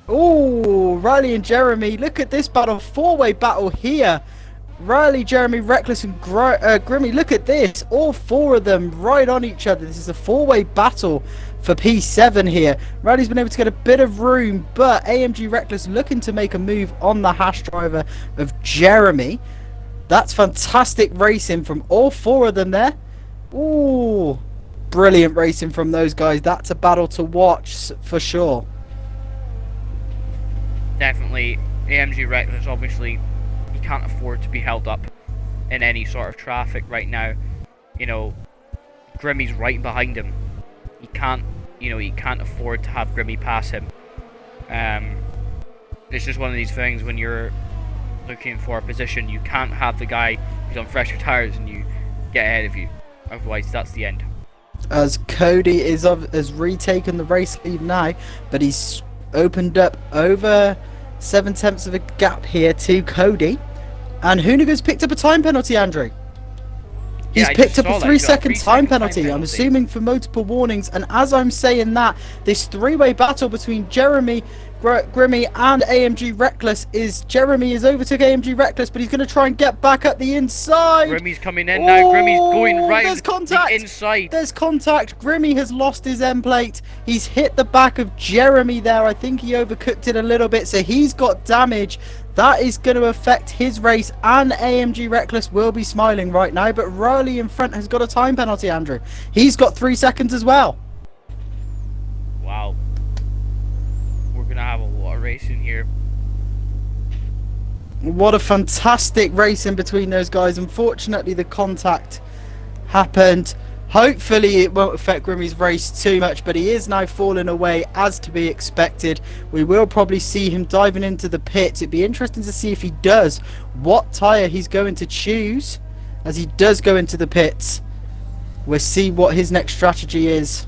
Jeremy. Look at this battle, 4-way battle here. Riley, Jeremy, Reckless and Grimmy, look at this. All 4 of them right on each other. This is a 4-way battle for P7 here. Riley's been able to get a bit of room, but AMG Reckless looking to make a move on the hash driver of Jeremy. That's fantastic racing from all 4 of them there. Ooh, brilliant racing from those guys. That's a battle to watch for sure. Definitely, AMG Reckless, obviously, he can't afford to be held up in any sort of traffic right now. You know, Grimmy's right behind him. He can't afford to have Grimmy pass him. It's just one of these things when you're looking for a position, you can't have the guy who's on fresher tires and you get ahead of you. Otherwise, that's the end. As Cody has retaken the race lead now, but he's opened up over 7/10 of a gap here to Cody. And Hoonigan's picked up a time penalty, Andrew. He's picked up a 3-second time penalty, I'm assuming for multiple warnings. And as I'm saying that, this 3-way battle between Jeremy, Grimmy and AMG Reckless Jeremy is overtook AMG Reckless, but he's going to try and get back at the inside. Grimmy's coming in now. Grimmy's going right the inside. There's contact. Grimmy has lost his end plate. He's hit the back of Jeremy there. I think he overcooked it a little bit, so he's got damage. That is going to affect his race, and AMG Reckless will be smiling right now. But Riley in front has got a time penalty, Andrew. He's got 3 seconds as well. Wow. We're going to have a lot of racing here. What a fantastic race in between those guys. Unfortunately, the contact happened. Hopefully it won't affect Grimmy's race too much, but he is now falling away as to be expected. We will probably see him diving into the pits. It'd be interesting to see if he does, what tyre he's going to choose as he does go into the pits. We'll see what his next strategy is.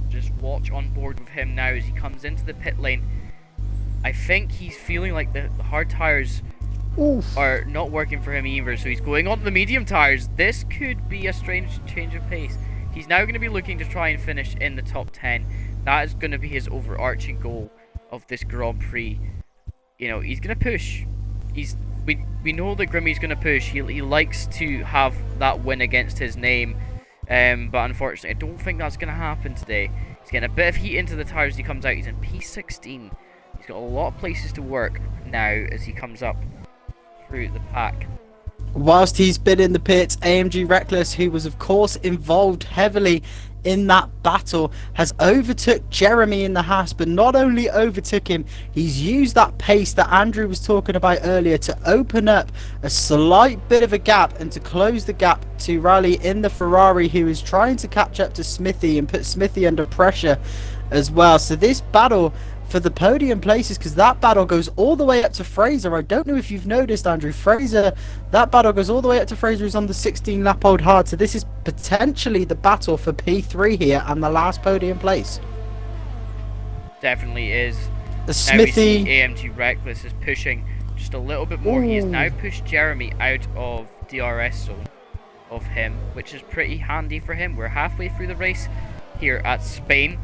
Just watch on board with him now as he comes into the pit lane. I think he's feeling like the hard tyres are not working for him either, so he's going on the medium tires. This could be a strange change of pace. He's now going to be looking to try and finish in the top 10. That is going to be his overarching goal of this Grand Prix. You know, he's going to push. We know that Grimmy's going to push. He likes to have that win against his name, but unfortunately I don't think that's going to happen today. He's getting a bit of heat into the tires as he comes out. He's in P16. He's got a lot of places to work now as he comes up through the pack. Whilst he's been in the pits, AMG Reckless, who was of course involved heavily in that battle, has overtook Jeremy in the Haas, but not only overtook him, he's used that pace that Andrew was talking about earlier to open up a slight bit of a gap and to close the gap to Riley in the Ferrari, who is trying to catch up to Smithy and put Smithy under pressure as well. So this battle for the podium places, because that battle goes all the way up to Fraser. I don't know if you've noticed, Andrew, Fraser, that battle goes all the way up to Fraser, who's on the 16 lap old hard. So this is potentially the battle for P3 here and the last podium place. Definitely is. The Smithy, now we see AMG Reckless is pushing just a little bit more. He has now pushed Jeremy out of DRS zone of him, which is pretty handy for him. We're halfway through the race here at Spain.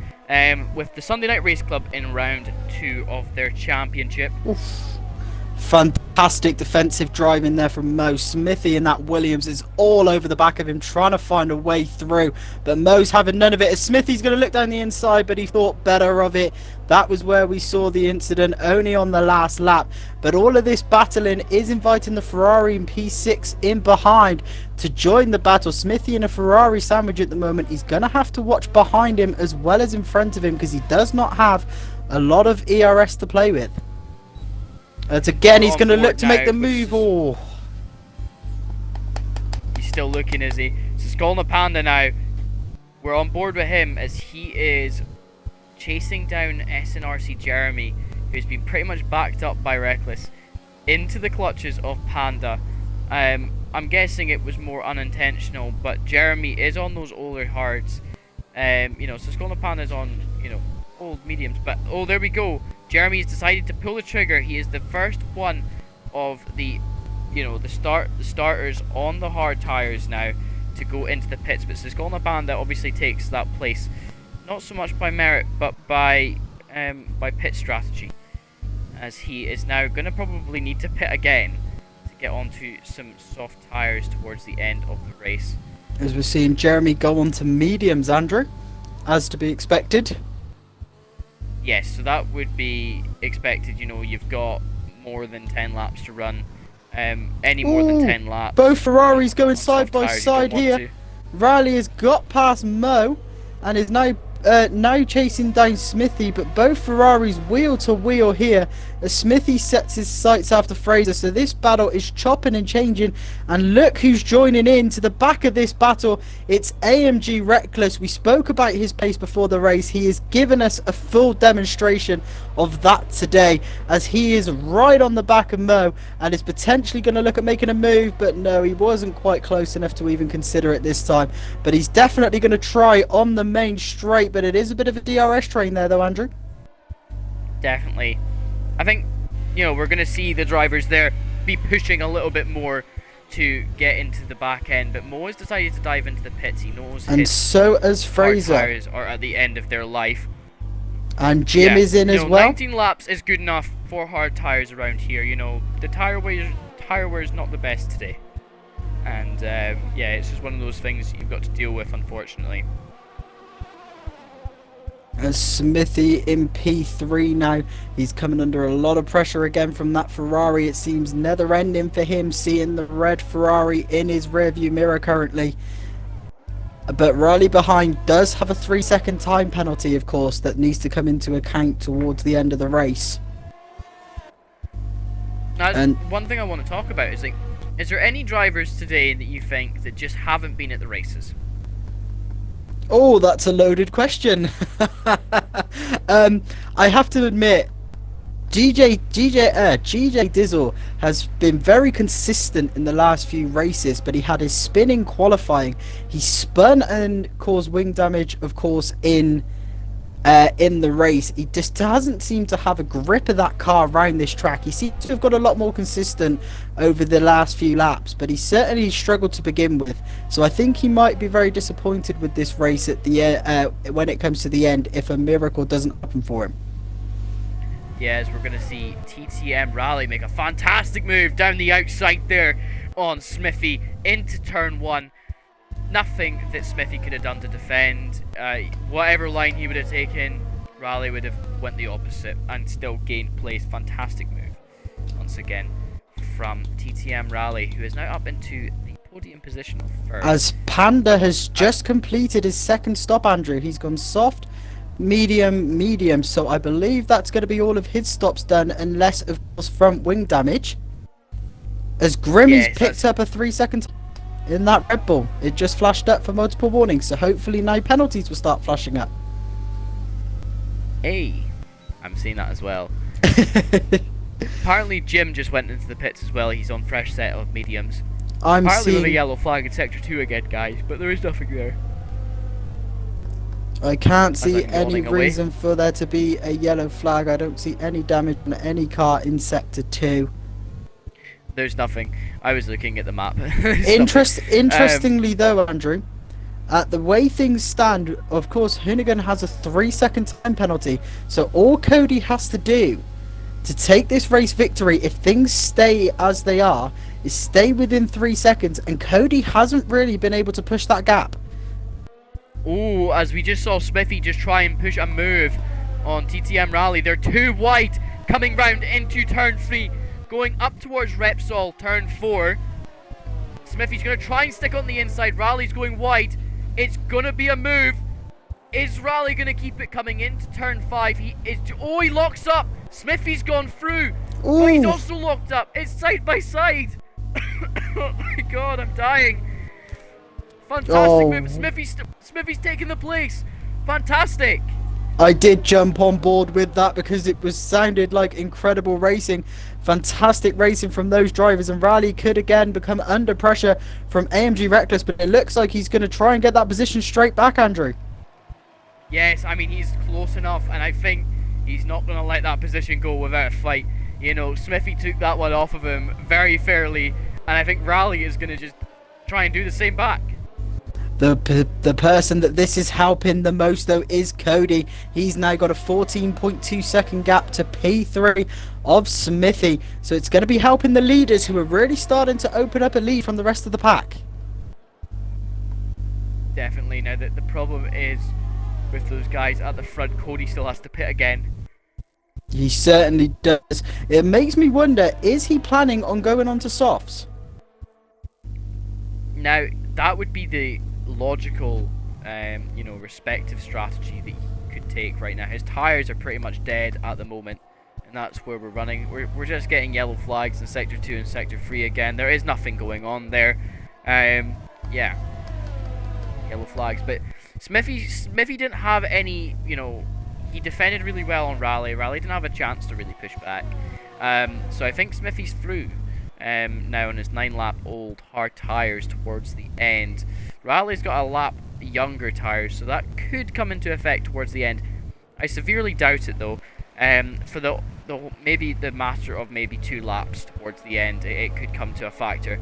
With the Sunday Night Race Club in round 2 of their championship. Fantastic defensive driving there from Mo. Smithy and that Williams is all over the back of him, trying to find a way through. But Mo's having none of it, as Smithy's going to look down the inside, but he thought better of it. That was where we saw the incident, only on the last lap. But all of this battling is inviting the Ferrari and P6 in behind to join the battle. Smithy in a Ferrari sandwich at the moment. He's going to have to watch behind him as well as in front of him, because he does not have a lot of ERS to play with. Again, he's going to look to make the move. Oh. He's still looking, is he? So Skolna Panda now, we're on board with him as he is chasing down SNRC Jeremy, who's been pretty much backed up by Reckless, into the clutches of Panda. I'm guessing it was more unintentional, but Jeremy is on those older hards. You know, so Skolna Panda's on, you know, old mediums, but oh, there we go. Jeremy's decided to pull the trigger. He is the first one of the, you know, the starters on the hard tires now to go into the pits. But Skolna Panda obviously takes that place, not so much by merit, but by pit strategy, as he is now going to probably need to pit again to get onto some soft tires towards the end of the race. As we're seeing Jeremy go on to mediums, Andrew, as to be expected. Yes, so that would be expected. You know, you've got more than 10 laps to run. Any more than 10 laps. Both Ferraris going side by side here. Riley has got past Mo and is now chasing down Smithy, but both Ferraris wheel to wheel here as Smithy sets his sights after Fraser. So this battle is chopping and changing, and look who's joining in to the back of this battle. It's AMG Reckless. We spoke about his pace before the race. He has given us a full demonstration of that today, as he is right on the back of Mo and is potentially going to look at making a move, but no, he wasn't quite close enough to even consider it this time. But he's definitely going to try on the main straight, but it is a bit of a DRS train there though, Andrew. Definitely. I think, you know, we're going to see the drivers there be pushing a little bit more to get into the back end, but Mo has decided to dive into the pits. He knows and so has Fraser. Hard tires are at the end of their life. And Jim is in as well. 19 laps is good enough for hard tires around here. You know, the tire wear is not the best today. And yeah, it's just one of those things you've got to deal with, unfortunately. As Smithy in P3 now, he's coming under a lot of pressure again from that Ferrari. It seems never ending for him, seeing the red Ferrari in his rearview mirror currently. But Riley behind does have a 3-second time penalty, of course, that needs to come into account towards the end of the race. Now, and one thing I want to talk about is, like, is there any drivers today that you think that just haven't been at the races? Oh, that's a loaded question. I have to admit, GJ Dizzle has been very consistent in the last few races, but he had his spin in qualifying. He spun and caused wing damage, of course, in the race. He just doesn't seem to have a grip of that car around this track. He seems to have got a lot more consistent over the last few laps, but he certainly struggled to begin with. So I think he might be very disappointed with this race at the when it comes to the end, if a miracle doesn't happen for him. Yes, we're going to see TTM Rally make a fantastic move down the outside there on Smithy into turn 1. Nothing that Smithy could have done to defend. Whatever line he would have taken, Raleigh would have went the opposite and still gained place. Fantastic move once again from TTM Raleigh, who is now up into the podium position of first. As Panda has just completed his second stop, Andrew. He's gone soft, medium, medium. So I believe that's going to be all of his stops done, unless, of course, front wing damage. As Grimmy's picked up a 3-second in that Red Bull. It just flashed up for multiple warnings, so hopefully no penalties will start flashing up. Hey, I'm seeing that as well. Apparently Jim just went into the pits as well. He's on fresh set of mediums. Apparently with a yellow flag in sector 2 again, guys, but there is nothing there. I can't see any reason for there to be a yellow flag. I don't see any damage on any car in sector 2. There's nothing. I was looking at the map. Interestingly though, Andrew, at the way things stand, of course, Hoonigan has a 3-second time penalty. So all Cody has to do to take this race victory, if things stay as they are, is stay within 3 seconds, and Cody hasn't really been able to push that gap. Oh, as we just saw Smithy just try and push a move on TTM Rally. They're too wide coming round into turn 3, going up towards Repsol, turn 4. Smithy's going to try and stick on the inside. Rally's going wide. It's going to be a move. Is Rally going to keep it coming into turn 5? He locks up. Smithy's gone through. Ooh. But he's also locked up. It's side by side. Oh my god, I'm dying. Fantastic move. Smithy's taking the place. Fantastic. I did jump on board with that because it sounded like incredible racing. Fantastic racing from those drivers, and Rally could again become under pressure from AMG Reckless, but it looks like he's going to try and get that position straight back, Andrew. Yes, I mean, he's close enough, and I think he's not going to let that position go without a fight. You know, Smithy took that one off of him very fairly, and I think Rally is going to just try and do the same back. The person that this is helping the most, though, is Cody. He's now got a 14.2 second gap to P3 of Smithy. So it's going to be helping the leaders, who are really starting to open up a lead from the rest of the pack. Definitely. Now, the problem is with those guys at the front, Cody still has to pit again. He certainly does. It makes me wonder, is he planning on going on to softs? Now, that would be the logical, respective strategy that he could take right now. His tires are pretty much dead at the moment, and that's where we're running. We're just getting yellow flags in Sector 2 and Sector 3 again. There is nothing going on there. Yeah, yellow flags. But Smithy didn't have any, he defended really well on Rally. Rally didn't have a chance to really push back. So I think Smithy's through. Now on his 9-lap-old hard tyres towards the end. Rally's got a lap younger tyres, so that could come into effect towards the end. I severely doubt it, though. For the maybe the matter of maybe 2 laps towards the end, it could come to a factor.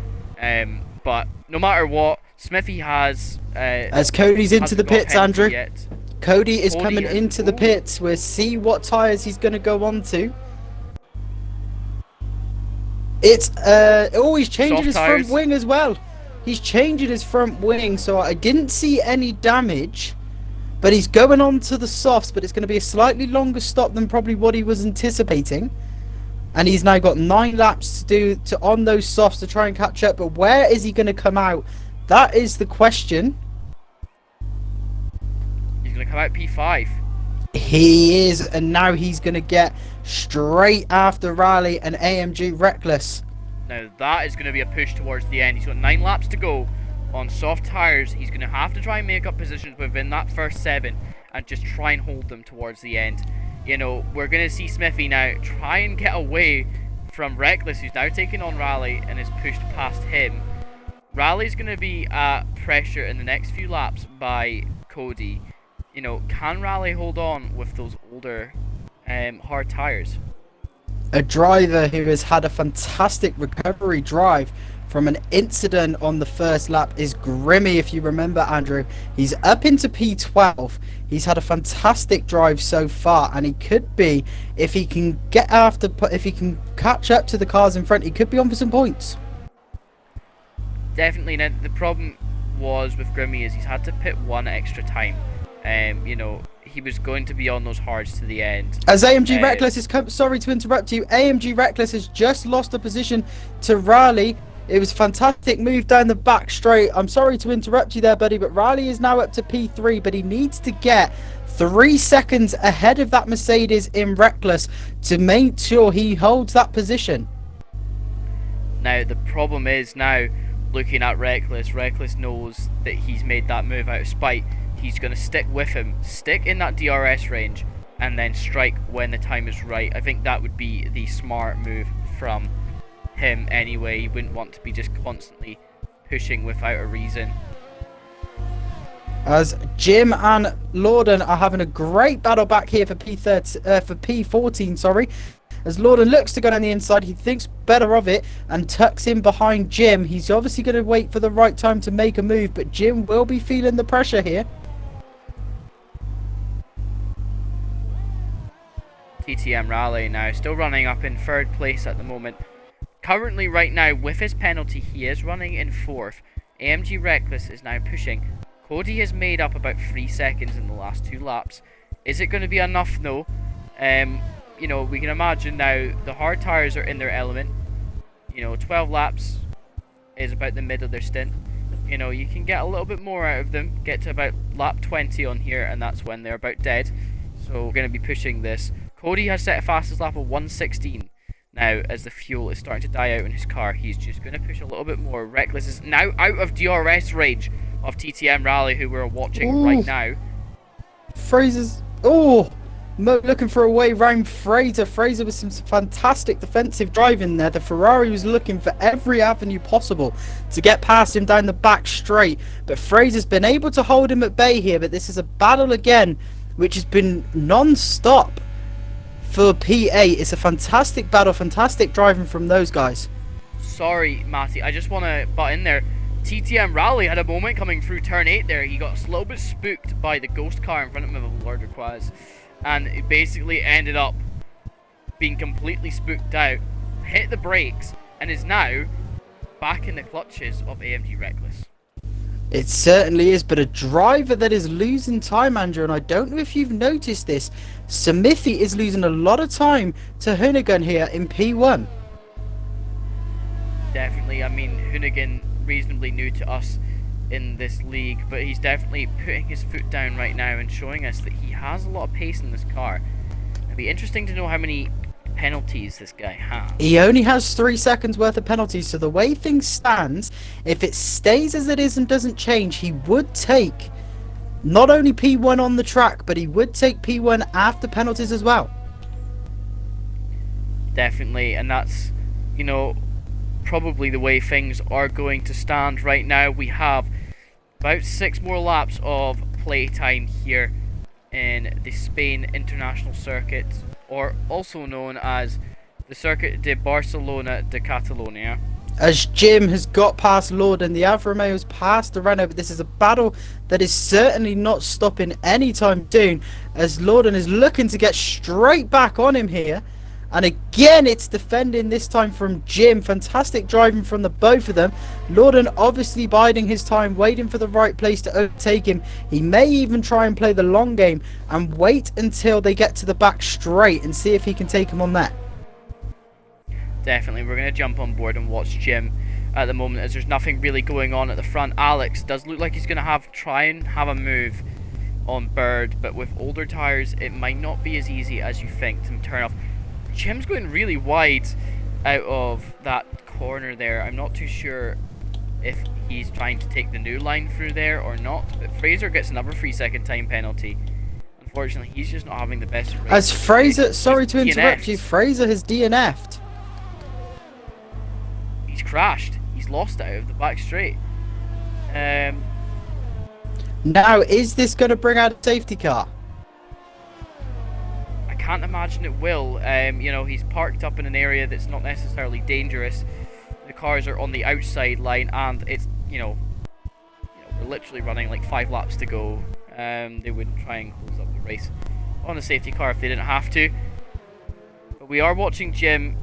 But no matter what, Smithy has... as Cody's into the pits, Andrew. Yet. Cody is coming into the pits. We'll see what tyres he's going to go on to. It's he's changing his front wing as well. He's changing his front wing, so I didn't see any damage, but he's going on to the softs, but it's going to be a slightly longer stop than probably what he was anticipating. And he's now got 9 laps to do on those softs to try and catch up, but where is he going to come out? That is the question. He's going to come out P5. He is, and now he's going to get straight after Rally and AMG Reckless. Now that is going to be a push towards the end. He's got 9 laps to go on soft tyres. He's going to have to try and make up positions within that first 7 and just try and hold them towards the end. We're going to see Smithy now try and get away from Reckless, who's now taking on Rally and is pushed past him. Rally's going to be at pressure in the next few laps by Cody. Can Rally hold on with those older hard tyres? A driver who has had a fantastic recovery drive from an incident on the first lap is Grimmy, if you remember, Andrew. He's up into P12. He's had a fantastic drive so far, and he could be, if he can catch up to the cars in front, he could be on for some points. Definitely. Now, the problem was with Grimmy is he's had to pit 1 extra time. He was going to be on those hards to the end. As AMG Reckless is sorry to interrupt you. AMG Reckless has just lost a position to Rally. It was a fantastic move down the back straight. I'm sorry to interrupt you there, buddy, but Rally is now up to P3, but he needs to get 3 seconds ahead of that Mercedes in Reckless to make sure he holds that position. Now, the problem is now, looking at Reckless knows that he's made that move out of spite. He's going to stick with him, stick in that DRS range, and then strike when the time is right. I think that would be the smart move from him anyway. He wouldn't want to be just constantly pushing without a reason. As Jim and Lorden are having a great battle back here for P14, sorry. As Lorden looks to go down the inside, he thinks better of it and tucks in behind Jim. He's obviously going to wait for the right time to make a move, but Jim will be feeling the pressure here. TTM Rally now, still running up in 3rd place at the moment. Currently, right now, with his penalty, he is running in 4th. AMG Reckless is now pushing. Cody has made up about 3 seconds in the last 2 laps. Is it going to be enough? No. You know, we can imagine now the hard tyres are in their element. You know, 12 laps is about the mid of their stint. You know, you can get a little bit more out of them, get to about lap 20 on here, and that's when they're about dead. So we're going to be pushing this. Cody has set a fastest lap of 1:16. Now, as the fuel is starting to die out in his car, he's just going to push a little bit more. Reckless is now out of DRS range of TTM Rally, who we're watching right now. Fraser's... Oh! Mo looking for a way round Fraser. Fraser with some fantastic defensive driving there. The Ferrari was looking for every avenue possible to get past him down the back straight. But Fraser's been able to hold him at bay here. But this is a battle again, which has been non-stop for P8. It's a fantastic battle, fantastic driving from those guys. Sorry, Matty, I just want to butt in there. TTM Rally had a moment coming through turn 8 there. He got a little bit spooked by the ghost car in front of him of Lord Requaz. And it basically ended up being completely spooked out, hit the brakes, and is now back in the clutches of AMG Reckless. It certainly is, but a driver that is losing time, Andrew, and I don't know if you've noticed this, Smithy is losing a lot of time to Hoonigan here in P1. Definitely, I mean, Hoonigan, reasonably new to us in this league, but he's definitely putting his foot down right now and showing us that he has a lot of pace in this car. It'd be interesting to know how many penalties this guy has. He only has 3 seconds worth of penalties, so the way things stands, if it stays as it is and doesn't change, he would take not only P1 on the track, but he would take P1 after penalties as well. Definitely, and that's, you know, probably the way things are going to stand right now. We have about 6 more laps of playtime here in the Spain International Circuit, or also known as the Circuit de Barcelona de Catalonia. As Jim has got past Lord and the Alfa Romeo's past the Renault, but this is a battle that is certainly not stopping anytime soon, as Lorden is looking to get straight back on him here. And again, it's defending this time from Jim. Fantastic driving from the both of them. Lorden obviously biding his time, waiting for the right place to overtake him. He may even try and play the long game and wait until they get to the back straight and see if he can take him on that. Definitely, we're going to jump on board and watch Jim at the moment, as there's nothing really going on at the front. Alex does look like he's going to try and have a move on Bird, but with older tyres, it might not be as easy as you think to turn off. Jim's going really wide out of that corner there. I'm not too sure if he's trying to take the new line through there or not, but Fraser gets another 3-second time penalty. Unfortunately, he's just not having the best race. As Fraser, sorry to DNF'd. interrupt you, Fraser has DNF'd. He's crashed. He's lost out of the back straight. Now, is this going to bring out a safety car? Can't imagine it will. You know, he's parked up in an area that's not necessarily dangerous. The cars are on the outside line, and it's, you know we're literally running like 5 laps to go. They wouldn't try and close up the race on a safety car if they didn't have to. But we are watching Jim.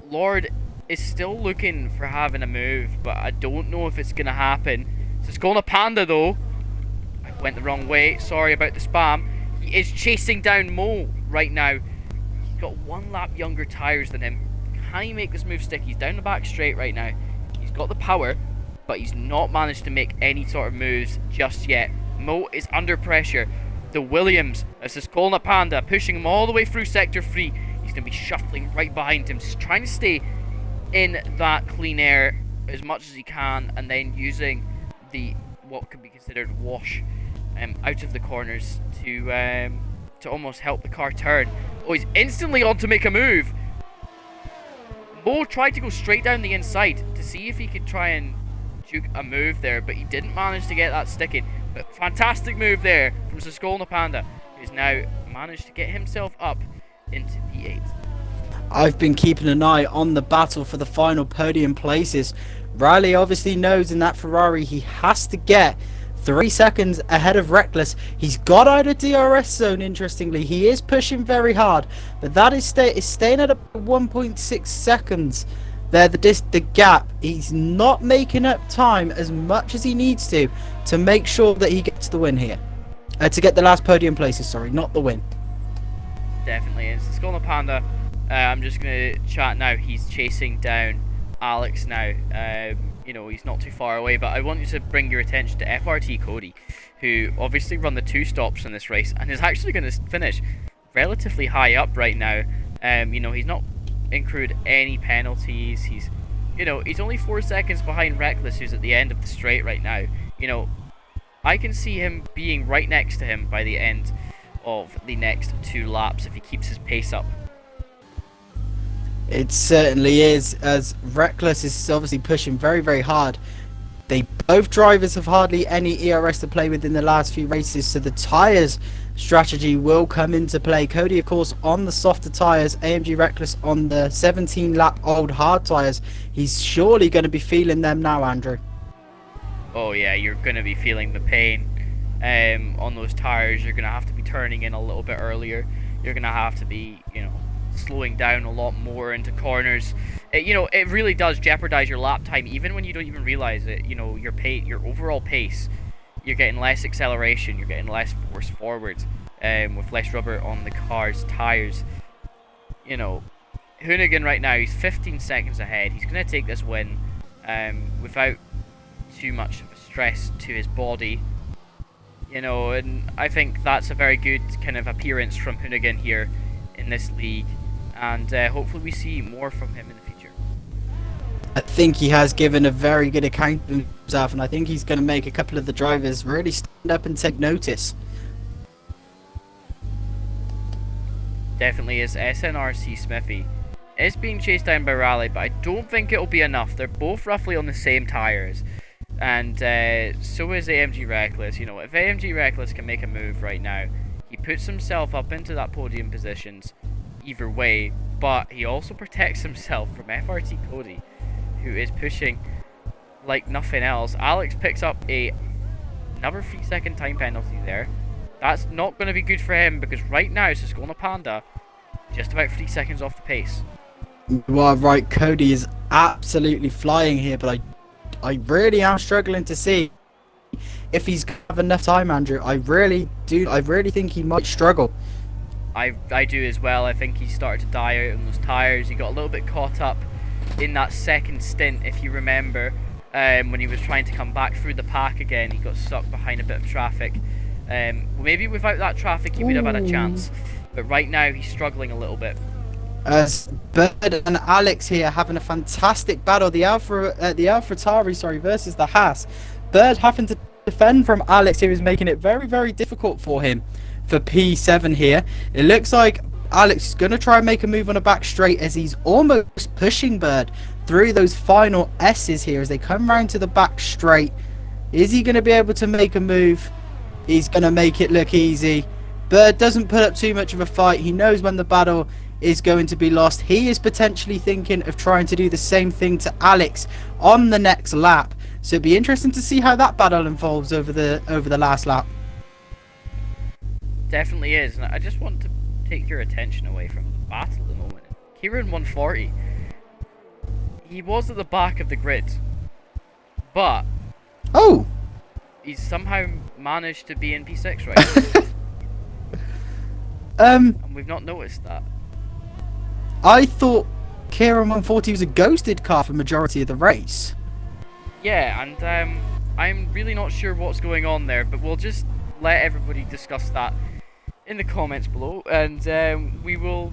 Lord is still looking for having a move, but I don't know if it's gonna happen. So it's going to Panda though. I went the wrong way. Sorry about the spam. He is chasing down Mo right now. He's got 1 lap younger tyres than him. Can he make this move stick? He's down the back straight right now. He's got the power, but he's not managed to make any sort of moves just yet. Mo is under pressure. The Williams, this is Colna Panda, pushing him all the way through Sector 3. He's going to be shuffling right behind him, just trying to stay in that clean air as much as he can, and then using the what could be considered wash out of the corners to almost help the car turn. Oh, he's instantly on to make a move. Mo tried to go straight down the inside to see if he could try and juke a move there, but he didn't manage to get that sticking. But fantastic move there from Saskolna Panda, who's now managed to get himself up into P8. I've been keeping an eye on the battle for the final podium places. Riley obviously knows in that Ferrari he has to get 3 seconds ahead of Reckless. He's got out of DRS zone, interestingly. He is pushing very hard, but that is staying at about 1.6 seconds. There, the gap. He's not making up time as much as he needs to make sure that he gets the win here. To get the last podium places, sorry, not the win. Definitely is. Skull Panda, I'm just going to chat now. He's chasing down Alex now. You know, he's not too far away, but I want you to bring your attention to FRT Cody, who obviously run the 2 stops in this race and is actually going to finish relatively high up right now. You know, he's not incurred any penalties. He's only 4 seconds behind Reckless, who's at the end of the straight right now. You know, I can see him being right next to him by the end of the next 2 laps if he keeps his pace up. It certainly is, as Reckless is obviously pushing very, very hard. Both drivers have hardly any ERS to play with in the last few races, so the tyres strategy will come into play. Cody, of course, on the softer tyres, AMG Reckless on the 17-lap old hard tyres. He's surely going to be feeling them now, Andrew. Oh yeah, you're going to be feeling the pain on those tyres. You're going to have to be turning in a little bit earlier. You're going to have to be, slowing down a lot more into corners. It really does jeopardize your lap time, even when you don't even realize it. Your overall pace, you're getting less acceleration, you're getting less force forward, with less rubber on the car's tires. Hoonigan right now, he's 15 seconds ahead. He's going to take this win without too much of a stress to his body. And I think that's a very good kind of appearance from Hoonigan here in this league. And hopefully we see more from him in the future. I think he has given a very good account of himself, and I think he's going to make a couple of the drivers really stand up and take notice. Definitely is. SNRC Smithy is being chased down by Raleigh, but I don't think it'll be enough. They're both roughly on the same tyres, and so is AMG Reckless. If AMG Reckless can make a move right now, he puts himself up into that podium positions either way, but he also protects himself from FRT Cody, who is pushing like nothing else. Alex picks up another 3-second time penalty there. That's not going to be good for him, because right now Skull Panda just about 3 seconds off the pace. You are right, Cody is absolutely flying here, but I really am struggling to see if he's going to have enough time, Andrew. I really think he might struggle. I do as well. I think he started to die out on those tyres. He got a little bit caught up in that second stint, if you remember, when he was trying to come back through the pack again. He got stuck behind a bit of traffic. Maybe without that traffic he would have had a chance, but right now he's struggling a little bit. As Bird and Alex here having a fantastic battle, the AlphaTauri versus the Haas. Bird having to defend from Alex, who is making it very, very difficult for him for P7 here. It looks like Alex is going to try and make a move on a back straight, as he's almost pushing Bird through those final S's here as they come round to the back straight. Is he going to be able to make a move? He's going to make it look easy. Bird doesn't put up too much of a fight. He knows when the battle is going to be lost. He is potentially thinking of trying to do the same thing to Alex on the next lap. So it'd be interesting to see how that battle unfolds over the last lap. Definitely is, and I just want to take your attention away from the battle at the moment. Kieran 140, he was at the back of the grid, but he's somehow managed to be in P6 right now. And we've not noticed that. I thought Kieran 140 was a ghosted car for majority of the race. Yeah, and I'm really not sure what's going on there, but we'll just let everybody discuss that in the comments below, and we will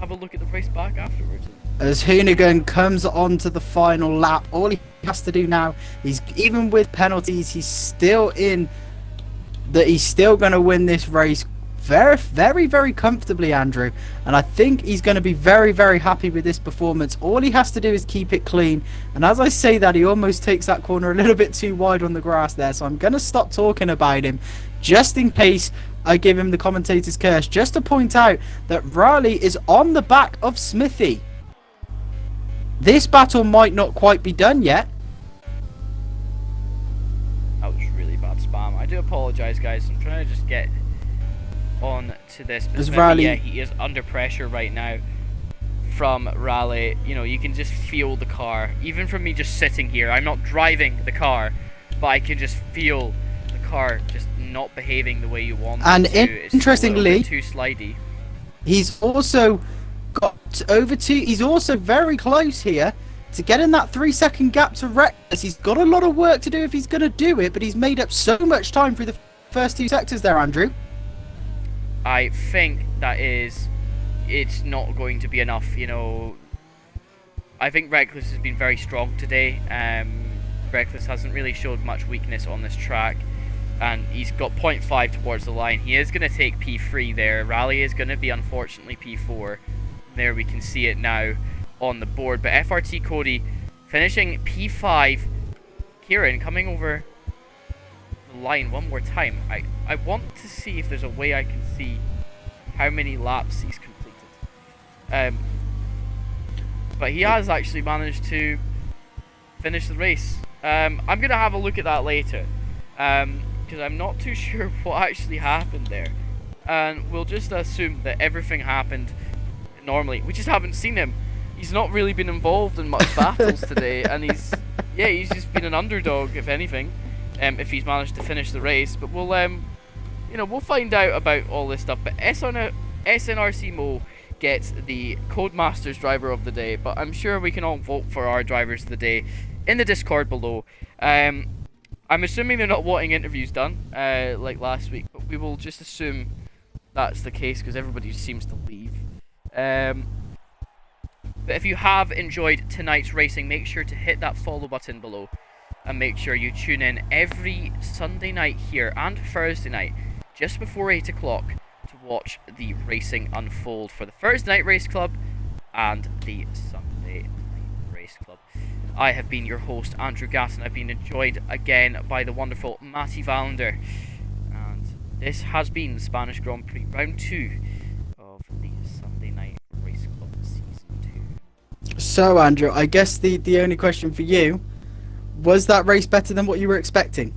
have a look at the race back afterwards. As Hoonigan comes on to the final lap, all he has to do now is, even with penalties, he's still going to win this race very, very, very comfortably, Andrew. And I think he's going to be very, very happy with this performance. All he has to do is keep it clean. And as I say that, he almost takes that corner a little bit too wide on the grass there. So I'm going to stop talking about him, just in case I give him the commentator's curse, just to point out that Riley is on the back of Smithy. This battle might not quite be done yet. That was really bad spam. do apologise, guys. I'm trying to just get on to this. But As Smithy, Raleigh- yeah, he is under pressure right now from Raleigh. You know, you can just feel the car. Even from me just sitting here, I'm not driving the car, but I can just feel the car just not behaving the way you want And it to. It's interestingly, a little bit too slidey. he's also got over to. He's also very close here to getting that 3-second gap to Reckless. He's got a lot of work to do if he's going to do it, but he's made up so much time through the first 2 sectors there, Andrew. I think it's not going to be enough, you know. I think Reckless has been very strong today. Reckless hasn't really showed much weakness on this track, and he's got 0.5 towards the line. He is going to take P3 there. Raleigh is going to be, unfortunately, P4. There we can see it now on the board, but FRT Cody finishing P5. Kieran coming over the line one more time. I want to see if there's a way I can see how many laps he's completed. But he has actually managed to finish the race. I'm going to have a look at that later, because I'm not too sure what actually happened there. And we'll just assume that everything happened normally. We just haven't seen him. He's not really been involved in much battles today, and he's just been an underdog, if anything, if he's managed to finish the race. But we'll, we'll find out about all this stuff. But SNRC Mo gets the Codemasters Driver of the Day, but I'm sure we can all vote for our drivers of the day in the Discord below. I'm assuming they're not wanting interviews done, like last week, but we will just assume that's the case because everybody seems to leave. But if you have enjoyed tonight's racing, make sure to hit that follow button below, and make sure you tune in every Sunday night here and Thursday night just before 8 o'clock to watch the racing unfold for the Thursday Night Race Club and the Sunday Night Race Club. I have been your host, Andrew Gatton. I've been joined again by the wonderful Matty Valander, and this has been Spanish Grand Prix Round 2 of the Sunday Night Race Club Season 2. So, Andrew, I guess the only question for you, was that race better than what you were expecting?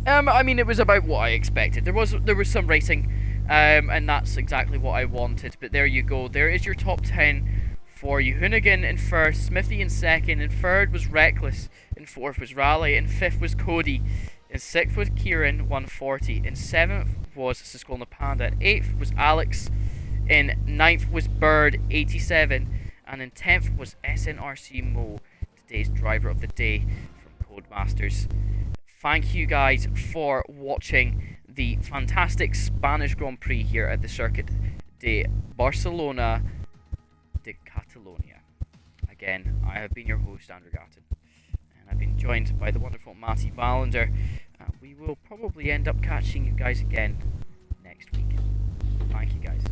I mean, it was about what I expected. There was some racing, and that's exactly what I wanted. But there you go. There is your top 10 for you. Hoonigan in first, Smithy in second, in third was Reckless, in fourth was Raleigh, in fifth was Cody, in sixth was Kieran, 140, in seventh was Siskolna Panda, in eighth was Alex, in ninth was Bird, 87, and in 10th was SNRC Mo, today's driver of the day from Codemasters. Thank you guys for watching the fantastic Spanish Grand Prix here at the Circuit de Barcelona de Catalonia. Again, I have been your host, Andrew Gatton, and I've been joined by the wonderful Matty Valander. We will probably end up catching you guys again next week. Thank you guys.